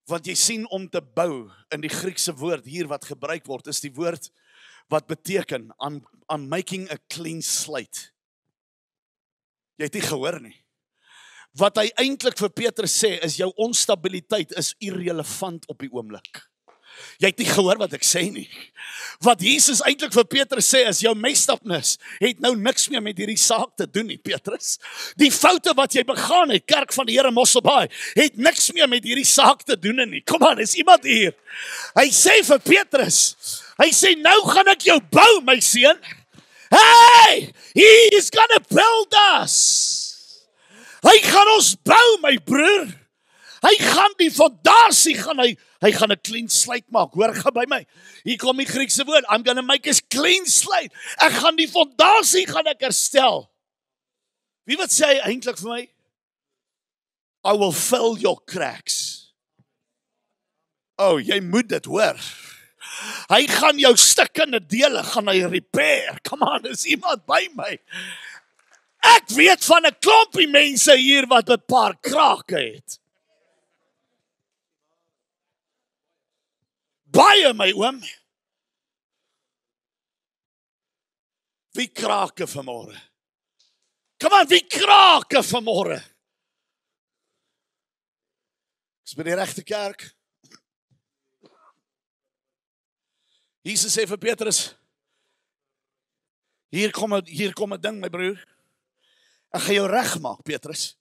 S1: Want jy sien om te bou in die Griekse woord hier wat gebruik word, is die woord wat beteken on making a clean slate. Jy het nie gehoor nie. Wat hy eintlik vir Petrus sê is jou onstabiliteit is irrelevant op die oomblik. Jy het nie gehoor wat ek sê nie. Wat Jesus eintlik vir Petrus sê is jou messed-upness het nou niks meer met hierdie saak te doen nie, Petrus. Die foute wat jy begaan het, kerk van die Here Mosselbaai, het niks meer met hierdie saak te doen nie. Kom aan, is iemand hier? Hy sê vir Petrus, hy sê nou gaan ek jou bou, my seun. Hey, he is gonna build us. Hy gaan ons bou, my broer. Hy gaan die fondasie hy gaan 'n clean slate maak. Hoor gou by my. Hier kom die Griekse woord. I'm gonna make a clean slate. Ek gaan die fondasie herstel. Wie wat sê hy eintlik vir my? I will fill your cracks. Oh, jy moet dit hoor. Hy gaan jou stukkende dele gaan hy repair. Come on, is iemand by my? Ek weet van 'n klompie mense hier wat 'n paar krake het. Baie my oom. Wie krake vanmôre? Kom aan, wie krake vanmôre? Is by die regte kerk. Jesus sê vir Petrus, hier kom 'n ding my broer. Ek gaan jou regmaak, Petrus.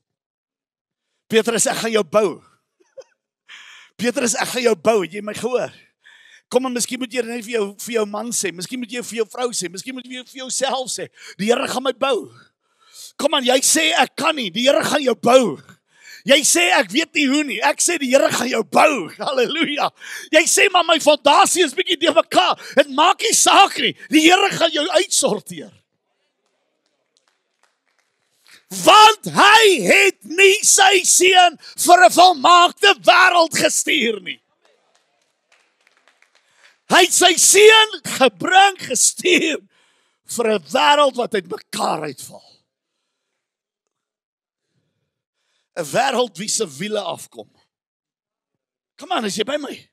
S1: Petrus, ek gaan jou bou. Petrus, ek gaan jou bou, het jy my gehoor? Kom en miskien moet jy net vir jou man sê, miskien moet jy vir jou vrou sê, miskien moet jy vir jouself sê, die Here gaan my bou. Kom aan, jy sê ek kan nie, die Here gaan jou bou. Jy sê ek weet nie hoe nie, ek sê die Here gaan jou bou. Halleluja. Jy sê maar my fondasie is bietjie te mekaar. Dit maak nie saak nie. Die Here gaan jou uitsorteer. Want hy het nie sy seun vir 'n volmaakte wêreld gestuur nie. Hy het sy seun gestuur vir 'n wêreld wat uit mekaar uitval. 'n Wêreld wie se wiele afkom. Kom aan, is jy by my?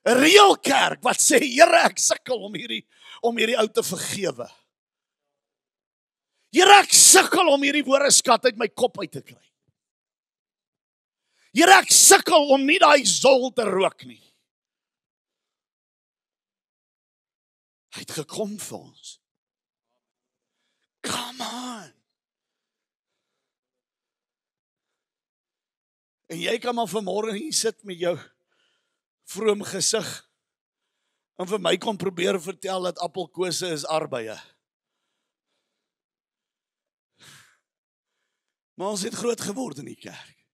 S1: 'n Reël kerk wat sê, Here, ek sukkel om hierdie ou te vergewe. Here, ek sukkel om hierdie woordeskat uit my kop uit te kry. Here, ek sukkel om nie daai zol te rook nie. Hy het gekom vir ons. Come on. En jy kan maar vanmôre hier sit met jou vroom gesig en vir my kom probeer vertel dat appelkose is arbeie. Maar ons het groot geword in die kerk.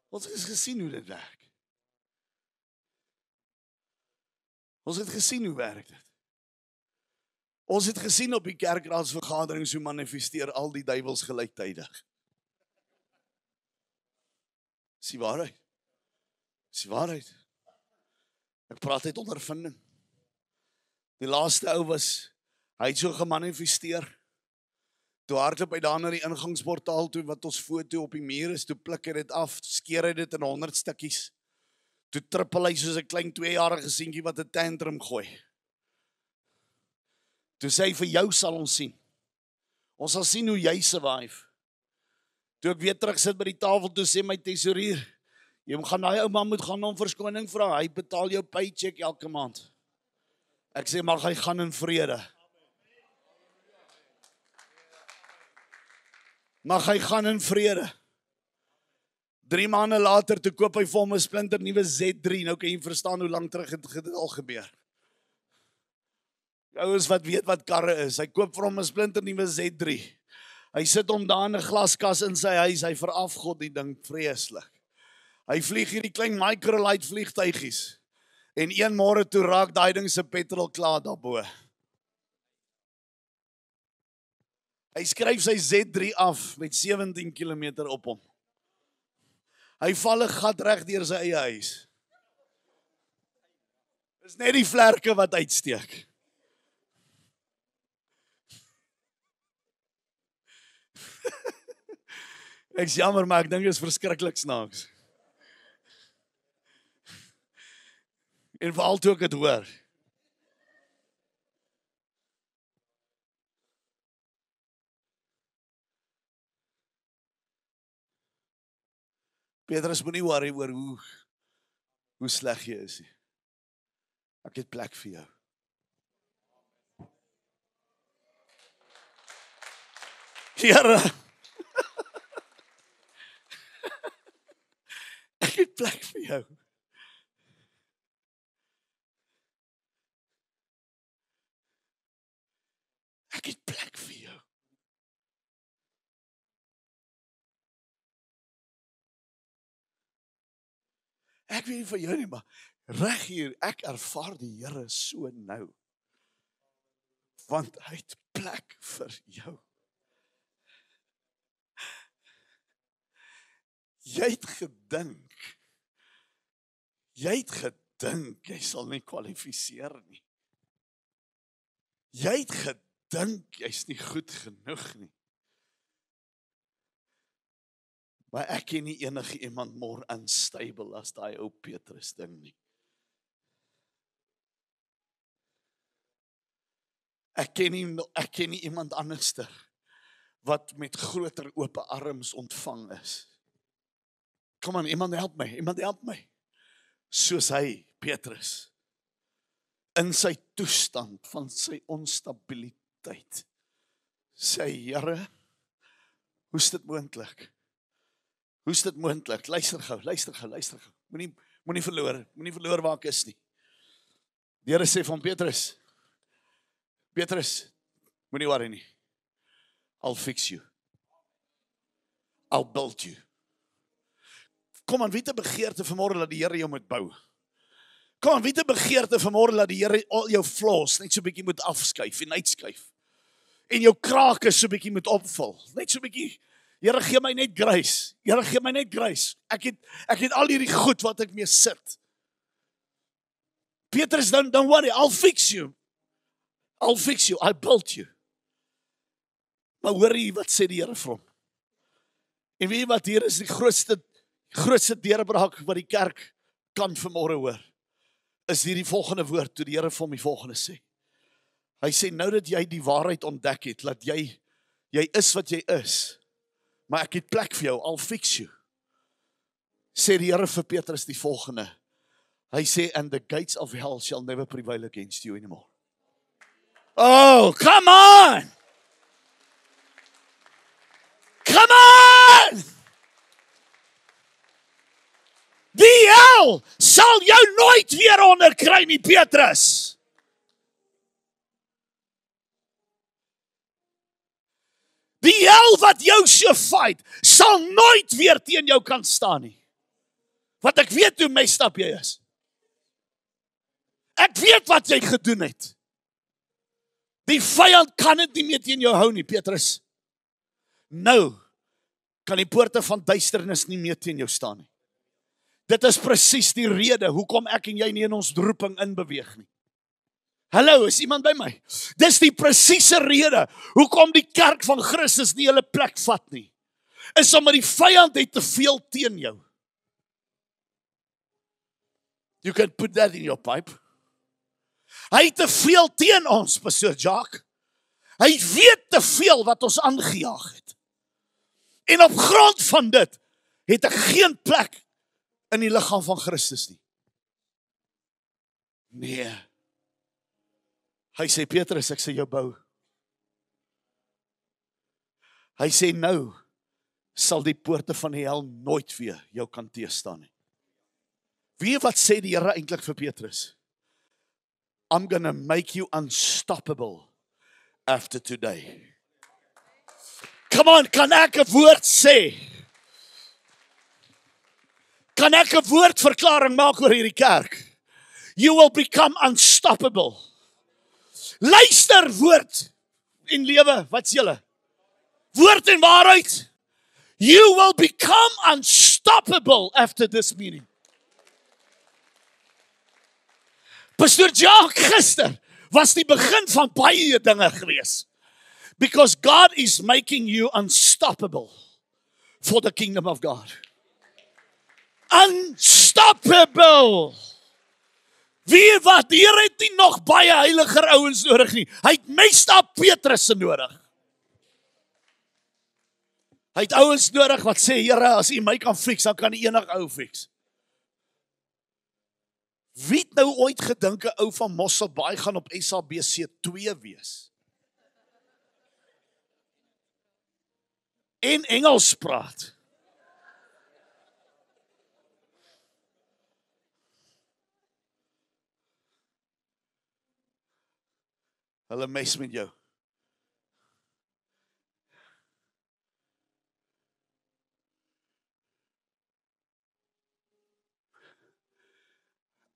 S1: Ons het gesien hoe dit werk. Ons het gesien hoe werk dit. Ons het gesien op die kerkraadsvergaderings hoe manifesteer al die duiwels gelyktydig. Dis die waarheid. Dis die waarheid. Ek praat uit ondervinding. Die laaste ou was, hy het so gemanifesteer. Toe hardloop hy daar na die ingangsportaal toe, wat ons foto op die muur is, toe pluk hy dit af, skeer hy dit in 100 stukkies. Toe trippel hy soos 'n klein 2-jarige seentjie wat 'n tantrum gooi. Toe sê hy, vir jou sal ons sien. Ons sal sien hoe jy survive. Toe ek weer terug sit by die tafel, toe sê my tesourier, jy gaan daai ou man moet gaan om verskoning vra, hy betaal jou paycheck elke maand. Ek sê, mag hy gaan in vrede. Mag hy gaan in vrede. 3 maande later, toe koop hy vir hom 'n splinter nuwe Z3, nou kan jy verstaan hoe lank terug het al gebeur. Ouers wat weet wat karre is, hy koop vir hom 'n splinter nuwe Z3. Hy sit hom daar in 'n glaskas in sy huis, hy verafgod die ding vreeslik. Hy vlieg hierdie klein microlight vliegtuigies. En een môre toe raak daai ding se petrol klaar daarbo. Hy skryf sy Z3 af met 17 km op hom. Hy val 'n gat reg deur sy eie huis. Dis net die vlerke wat uitsteek. Ek is jammer, maar ek dink dit is verskriklik snaaks. En veral toe ek dit hoor. Petrus moenie worry oor hoe sleg jy is nie. Ek het plek vir jou. Here. Ek het plek vir jou. Ek het plek vir jou. Ek weet nie vir jou nie, maar reg hier, ek ervaar die Here so nou. Want hy het plek vir jou. Jy het gedink, jy sal nie kwalifiseer nie. Jy het gedink, jy's nie goed genoeg nie. Maar ek ken nie enige iemand more unstable as daai ou Petrus ding nie. Ek ken nie iemand anderster wat met groter oop arms ontvang is. Kom aan, iemand help my. Soos hy, Petrus, in sy toestand van sy onstabiliteit, sê Here, hoe is dit moontlik? Luister gou. Moenie verloor waar ek is nie. Die Here sê van Petrus, moenie worry nie. I'll fix you. I'll build you. Kom aan, wie het 'n begeerte vanmôre dat die Here jou moet bou? Kom aan, wie het 'n begeerte vanmôre dat die Here al jou flaws net so 'n bietjie moet afskuif en uitskuif? En jou krake so 'n bietjie moet opvul. Net so 'n bietjie. Here, gee my net grace. Ek het al hierdie goed wat ek mee sit. Petrus, don't worry, I'll fix you. I'll build you. Maar hoor jy wat sê die Here vir hom? En weet jy wat, hier is die grootste deurbraak wat die kerk kan vanmôre hoor, is hierdie volgende woord, toe die Here vir hom die volgende sê. Hy sê, nou dat jy die waarheid ontdek het, dat jy is wat jy is, maar ek het plek vir jou, I'll fix you. Sê die Here vir Petrus die volgende. Hy sê, and the gates of hell shall never prevail against you anymore. Oh, come on! Die hel sal jou nooit weer onderkry nie, Petrus. Die hel wat jou so fight, sal nooit weer teen jou kan staan nie. Want ek weet hoe messed up jy is. Ek weet wat jy gedoen het. Die vyand kan dit nie meer teen jou hou nie, Petrus. Nou kan die poorte van duisternis nie meer teen jou staan nie. Dit is presies die rede hoekom ek en jy nie in ons roeping inbeweeg nie. Hallo, is iemand by my? Dis die presiese rede hoekom die kerk van Christus nie hulle plek vat nie. Is omdat die vyand het te veel teen jou. You can put that in your pipe. Hy het te veel teen ons, Pastor Jacques. Hy weet te veel wat ons aangejaag het. En op grond van dit het ek geen plek in die liggaam van Christus nie. Nee. Hy sê, Petrus, ek sê jou bou. Hy sê, nou sal die poorte van die hel nooit weer jou kan teëstaan nie. Weet wat sê die Here eintlik vir Petrus? I'm gonna make you unstoppable after today. Come on, kan ek 'n woord sê? Kan ek 'n woordverklaring maak oor hierdie kerk? You will become unstoppable. Luister, woord en lewe, wat sê julle? Woord en waarheid. You will become unstoppable after this meeting. Pastor Jacques gister was die begin van baie dinge gewees. Because God is making you unstoppable for the kingdom of God. Unstoppable. Wie wat, die Here het nie nog baie heiliger ouens nodig nie. Hy het meestal Petrus nodig. Hy het ouens nodig wat sê, Here, as U my kan fix, dan kan enige ou fix. Wie het nou ooit gedink 'n ou van Mosselbaai gaan op SABC 2 wees? En Engels praat. Hulle mes met jou.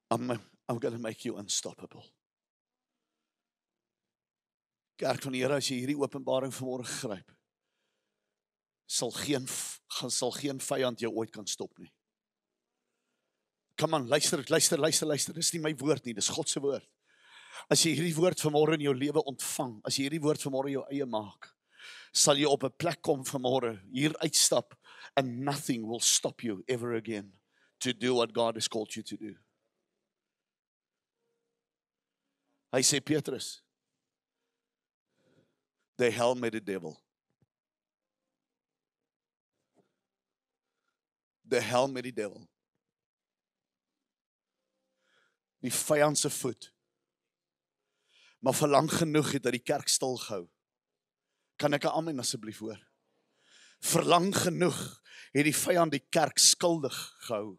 S1: I'm going to make you unstoppable. Kerk van die Here, as jy hierdie openbaring vanmôre gryp, sal geen vyand jou ooit kan stop nie. Come on, luister. Dis nie my woord nie, dis God se woord. As jy hierdie woord vanmôre in jou lewe ontvang, as jy hierdie woord vanmôre jou eie maak, sal jy op 'n plek kom vanmôre, hier uitstap, and nothing will stop you ever again to do what God has called you to do. Hy sê, Petrus, The hell met die devil. The hell met die devil. Die vyand se voet. Maar vir lank genoeg het hy die kerk stil gehou. Kan ek 'n amen asseblief hoor? Vir lank genoeg het die vyand die kerk skuldig gehou.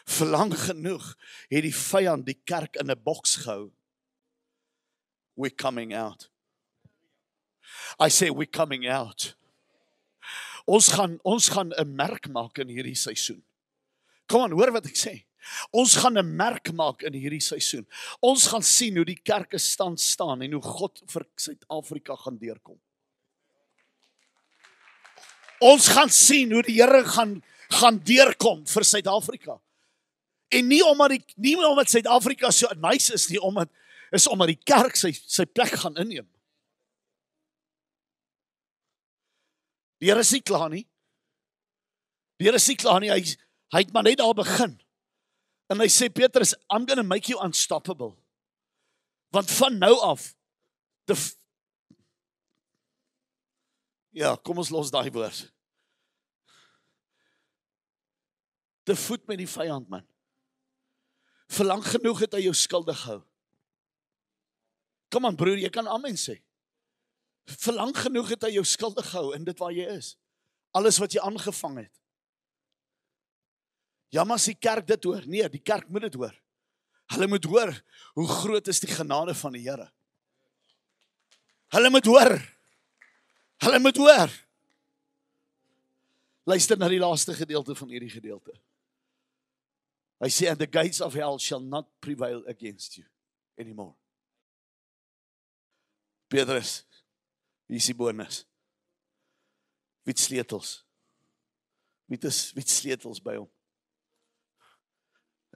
S1: Vir lank genoeg het die vyand die kerk in 'n boks gehou. We're coming out. I say we're coming out. Ons gaan 'n merk maak in hierdie seisoen. Kom aan, hoor wat ek sê. Ons gaan 'n merk maak in hierdie seisoen. Ons gaan sien hoe die kerke staan en hoe God vir Suid-Afrika gaan deurkom. Ons gaan sien hoe die Here gaan deurkom vir Suid-Afrika. En nie omdat Suid-Afrika so nice is nie, omdat die kerk sy plek gaan inneem. Die Here is nie klaar nie. Die Here is nie klaar nie. Hy het maar net daar begin. En hy sê, Petrus, I'm going to make you unstoppable. Want van nou af, ja, kom ons los daai woord. Te voet met die vyand, man. Vir lank genoeg het hy jou skuldig gehou. Kom aan broer, jy kan amen sê. Vir lank genoeg het hy jou skuldig gehou in dit waar jy is. Alles wat jy aangevang het. Ja, maar as die kerk dit hoor? Nee, die kerk moet dit hoor. Hulle moet hoor hoe groot is die genade van die Here. Hulle moet hoor. Hulle moet hoor. Luister na die laaste gedeelte van hierdie gedeelte. Hy sê, and the gates of hell shall not prevail against you anymore. Petrus, wie is die bonus? Wie het sleutels? Wie het sleutels by hom?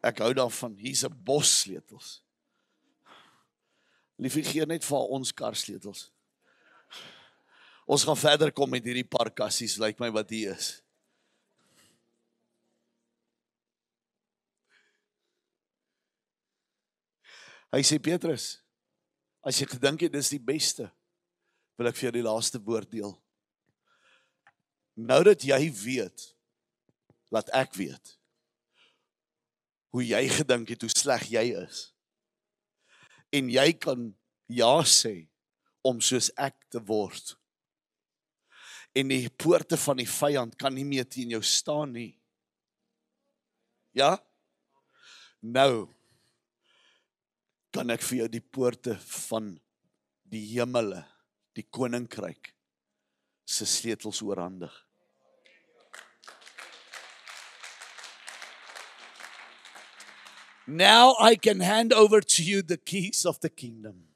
S1: Ek hou daarvan, hier's 'n bos sleutels. Liefie, gee net vir ons kar sleutels. Ons gaan verder kom met hierdie paar kassies, lyk my wat hier is. Hy sê, Petrus, as jy gedink het, dis die beste, wil ek vir jou die laaste woord deel. Nou dat jy weet, laat ek weet, hoe jy gedink het, hoe sleg jy is. En jy kan ja sê, om soos ek te word. En die poorte van die vyand kan nie meer teen jou staan nie. Ja? Nou, kan ek vir jou die poorte van die hemele, die koninkryk, se sleutels oorhandig. Now I can hand over to you the keys of the kingdom.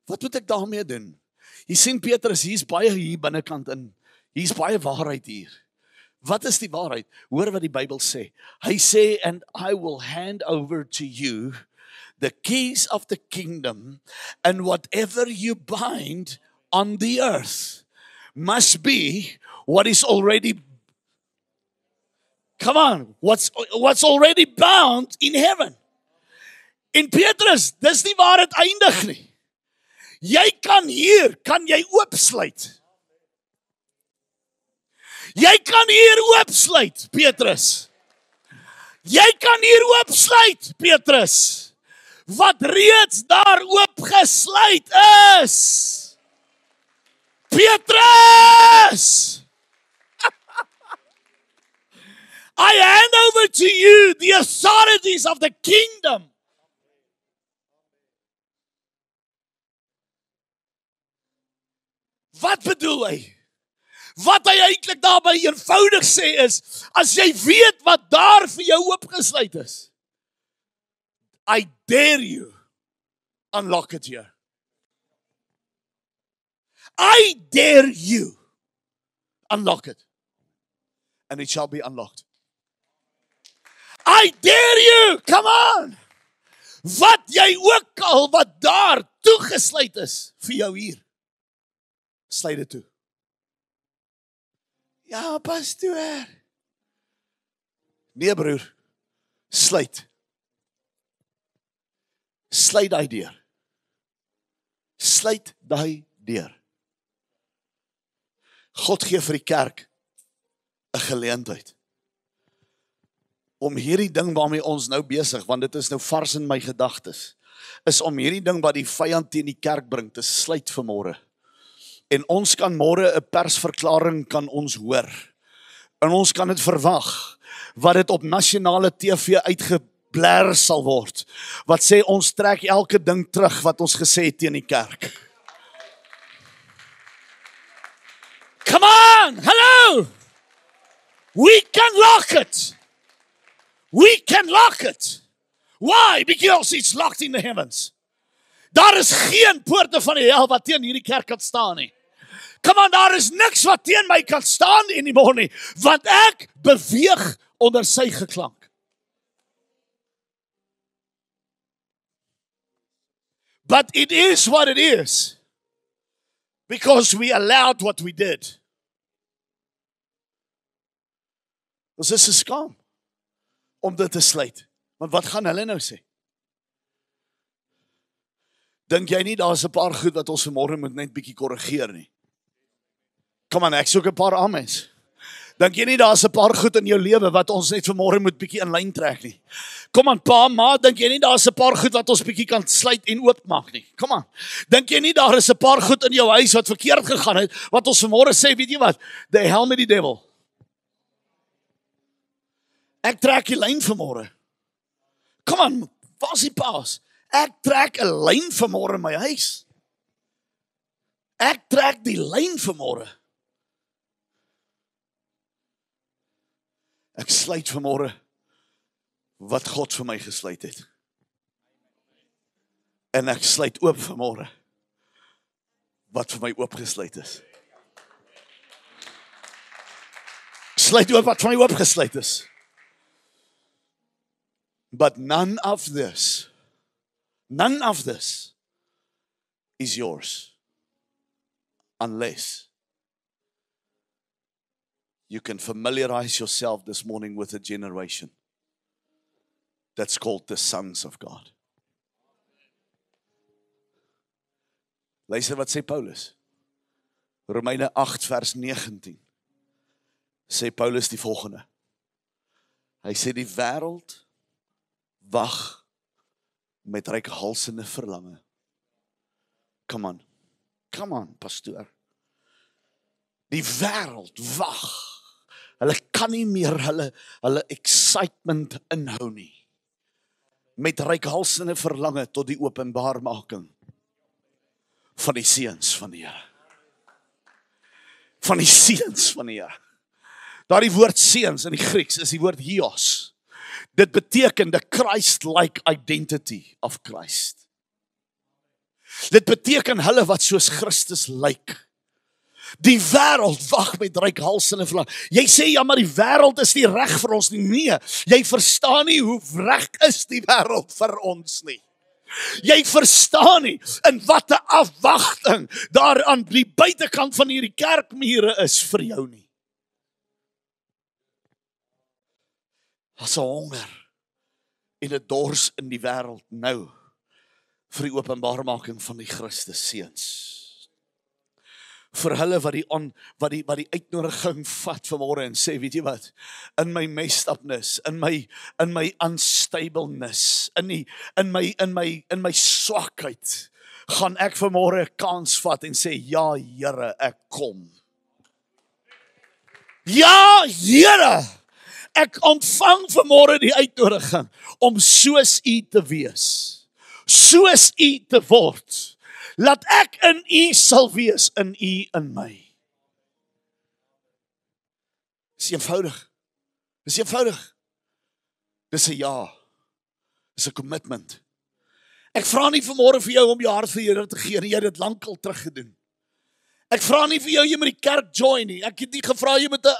S1: Wat moet ek daarmee doen? Jy sien Petrus, hier's baie hier binnekant in. Hier's baie waarheid hier. Wat is die waarheid? Hoor wat die Bybel sê. Hy sê, and I will hand over to you the keys of the kingdom, and whatever you bind on the earth must be what is already, come on, what's already bound in heaven. En Petrus, dis nie waar dit eindig nie. Jy kan jy oopsluit. Jy kan hier oopsluit, Petrus. Jy kan hier oopsluit, Petrus. Wat reeds daar oopgesluit is. Petrus! I hand over to you the authorities of the kingdom. Wat bedoel hy? Wat hy eintlik daarby eenvoudig sê is, as jy weet wat daar vir jou oopgesluit is, I dare you, unlock it here. I dare you, unlock it. And it shall be unlocked. I dare you, come on. Wat jy ook al wat daar toegesluit is vir jou hier, sluit dit toe. Ja, pastoor. Nee broer, sluit. Sluit daai deur. Sluit daai deur. God gee vir die kerk 'n geleentheid om hierdie ding waarmee ons nou besig, want dit is nou vars in my gedagtes, is om hierdie ding wat die vyand teen die kerk bring, te sluit vanmôre. En ons kan môre 'n persverklaring kan ons hoor. En ons kan dit verwag, wat dit op nasionale TV uitgebler sal word, wat sê ons trek elke ding terug wat ons gesê het teen die kerk. Come on, hello! We can lock it. We can lock it. Why? Because it's locked in the heavens. Daar is geen poorte van die hel wat teen hierdie kerk kan staan nie. Come on, daar is niks wat teen my kan staan anymore nie, want ek beweeg onder sy geklank. But it is what it is, because we allowed what we did. Ons is skaam om dit te sluit. Want wat gaan hulle nou sê? Dink jy nie daar is 'n paar goed wat ons vanmôre moet net bietjie korrigeer nie? Kom aan, ek soek 'n paar amens. Dink jy nie daar is 'n paar goed in jou lewe wat ons net vanmôre moet bietjie in lyn trek nie? Kom aan pa, ma, dink jy nie daar is 'n paar goed wat ons bietjie kan sluit en oopmaak nie? Kom aan. Dink jy nie daar is 'n paar goed in jou huis wat verkeerd gegaan het wat ons vanmôre sê, weet jy wat? The hell met die devil. Ek trek die lyn vanmôre. Kom aan, waar's die paas? Ek trek 'n lyn vanmôre in my huis. Ek trek die lyn vanmôre. Ek sluit vanmôre wat God vir my gesluit het. En ek sluit oop vanmôre wat vir my oopgesluit is. Ek sluit oop wat vir my oopgesluit is. But none of this is yours unless you can familiarize yourself this morning with a generation that's called the sons of God. Luister wat sê Paulus. Romeine 8 vers 19. Sê Paulus die volgende. Hy sê die wêreld wag met reikhalsende verlange. Come on, pastoor. Die wêreld wag. Hulle kan nie meer hulle excitement inhou nie. Met reikhalsende verlange tot die openbaarmaking van die seuns van die Here. Van die seuns van die Here. Daardie woord seuns in die Grieks is die woord hios. Dit beteken the Christ-like identity of Christ. Dit beteken hulle wat soos Christus lyk. Die wêreld wag met reikhalsende verlang. Jy sê ja, maar die wêreld is nie reg vir ons nie. Nee, jy verstaan nie hoe reg is die wêreld vir ons nie. Jy verstaan nie in watter afwagting daar aan die buitekant van hierdie kerkmure is vir jou nie. Daar's 'n honger en 'n dors in die wêreld nou vir die openbaarmaking van die Christus seuns. Vir hulle wat die uitnodiging vat vanmôre en sê, weet jy wat? In my messed upness, in my unstableness, in my swakheid, gaan ek vanmôre 'n kans vat en sê, ja Here, ek kom. Ja Here, ek ontvang vanmôre die uitnodiging om soos U te wees, soos U te word. Laat ek in U sal wees, in U in my. Dis eenvoudig. Dis eenvoudig. Dis 'n ja. Dis 'n commitment. Ek vra nie vanmôre vir jou om jou hart vir Here te gee nie, jy het dit lankal teruggedoen. Ek vra nie vir jou jy moet die kerk join nie. Ek het nie gevra jy moet 'n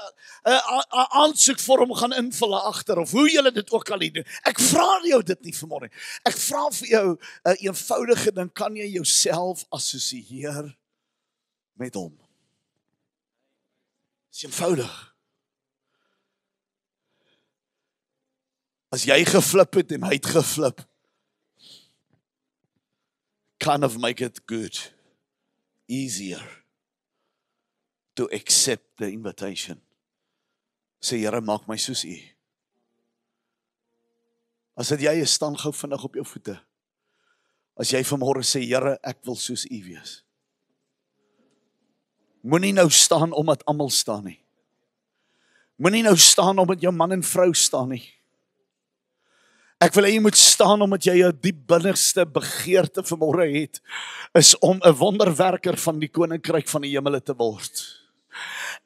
S1: aansoekvorm gaan invul agter of hoe julle dit ook al doen. Ek vra jou dit nie vanmôre. Ek vra vir jou 'n eenvoudige ding, kan jy jouself assosieer met hom? Dis eenvoudig. As jy geflip het en hy het geflip, kind of make it good. easier to accept the invitation. Sê, Here, maak my soos U. As dit jy is, staan gou vinnig op jou voete. As jy vanmôre sê, Here, ek wil soos U wees. Moenie nou staan omdat almal staan nie. Moenie nou staan omdat jou man en vrou staan nie. Ek wil hê jy moet staan omdat jy jou diep binneste begeerte vanmôre het, is om 'n wonderwerker van die koninkryk van die hemele te word.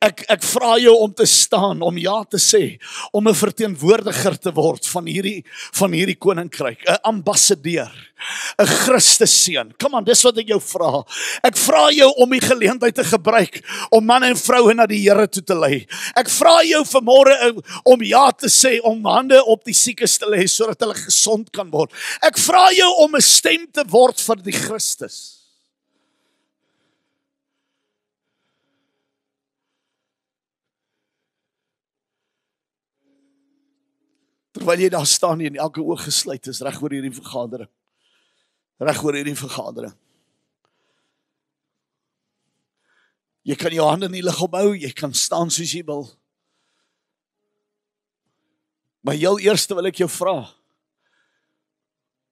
S1: Ek vra jou om te staan, om ja te sê, om 'n verteenwoordiger te word van hierdie koninkryk, 'n ambassadeur, 'n Christusseun. Kom aan, dis wat ek jou vra. Ek vra jou om die geleentheid te gebruik om man en vroue na die Here toe te lei. Ek vra jou vanmôre om ja te sê, om hande op die siekes te lê sodat hulle gesond kan word. Ek vra jou om 'n stem te word vir die Christus. Terwyl jy daar staan en elke oog gesluit is reg oor hierdie vergadering. Reg oor hierdie vergadering. Jy kan jou hande in die lug opbou, jy kan staan soos jy wil. Maar heel eers wil ek jou vra,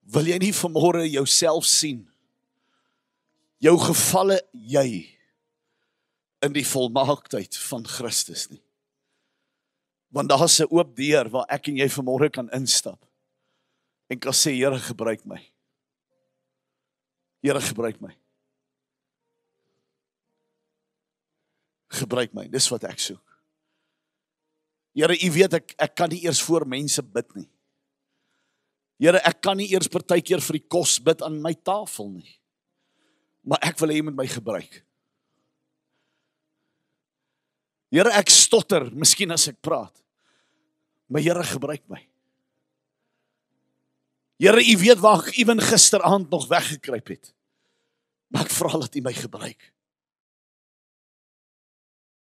S1: wil jy nie vanmôre jouself sien, jou gevalle jy, in die volmaaktheid van Christus nie? Want daar is 'n oop deur waar ek en jy vanmôre kan instap en kan sê, Here, gebruik my. Here, gebruik my. Gebruik my, dis wat ek soek. Here, U weet ek kan nie eers voor mense bid nie. Here, ek kan nie eers partykeer vir die kos bid aan my tafel nie. Maar ek wil hê U moet my gebruik. Here, ek stotter, miskien as ek praat. Maar Here, gebruik my. Here, U weet waar ek ewen gisteraand nog weggekruip het. Maar ek vra dat U my gebruik.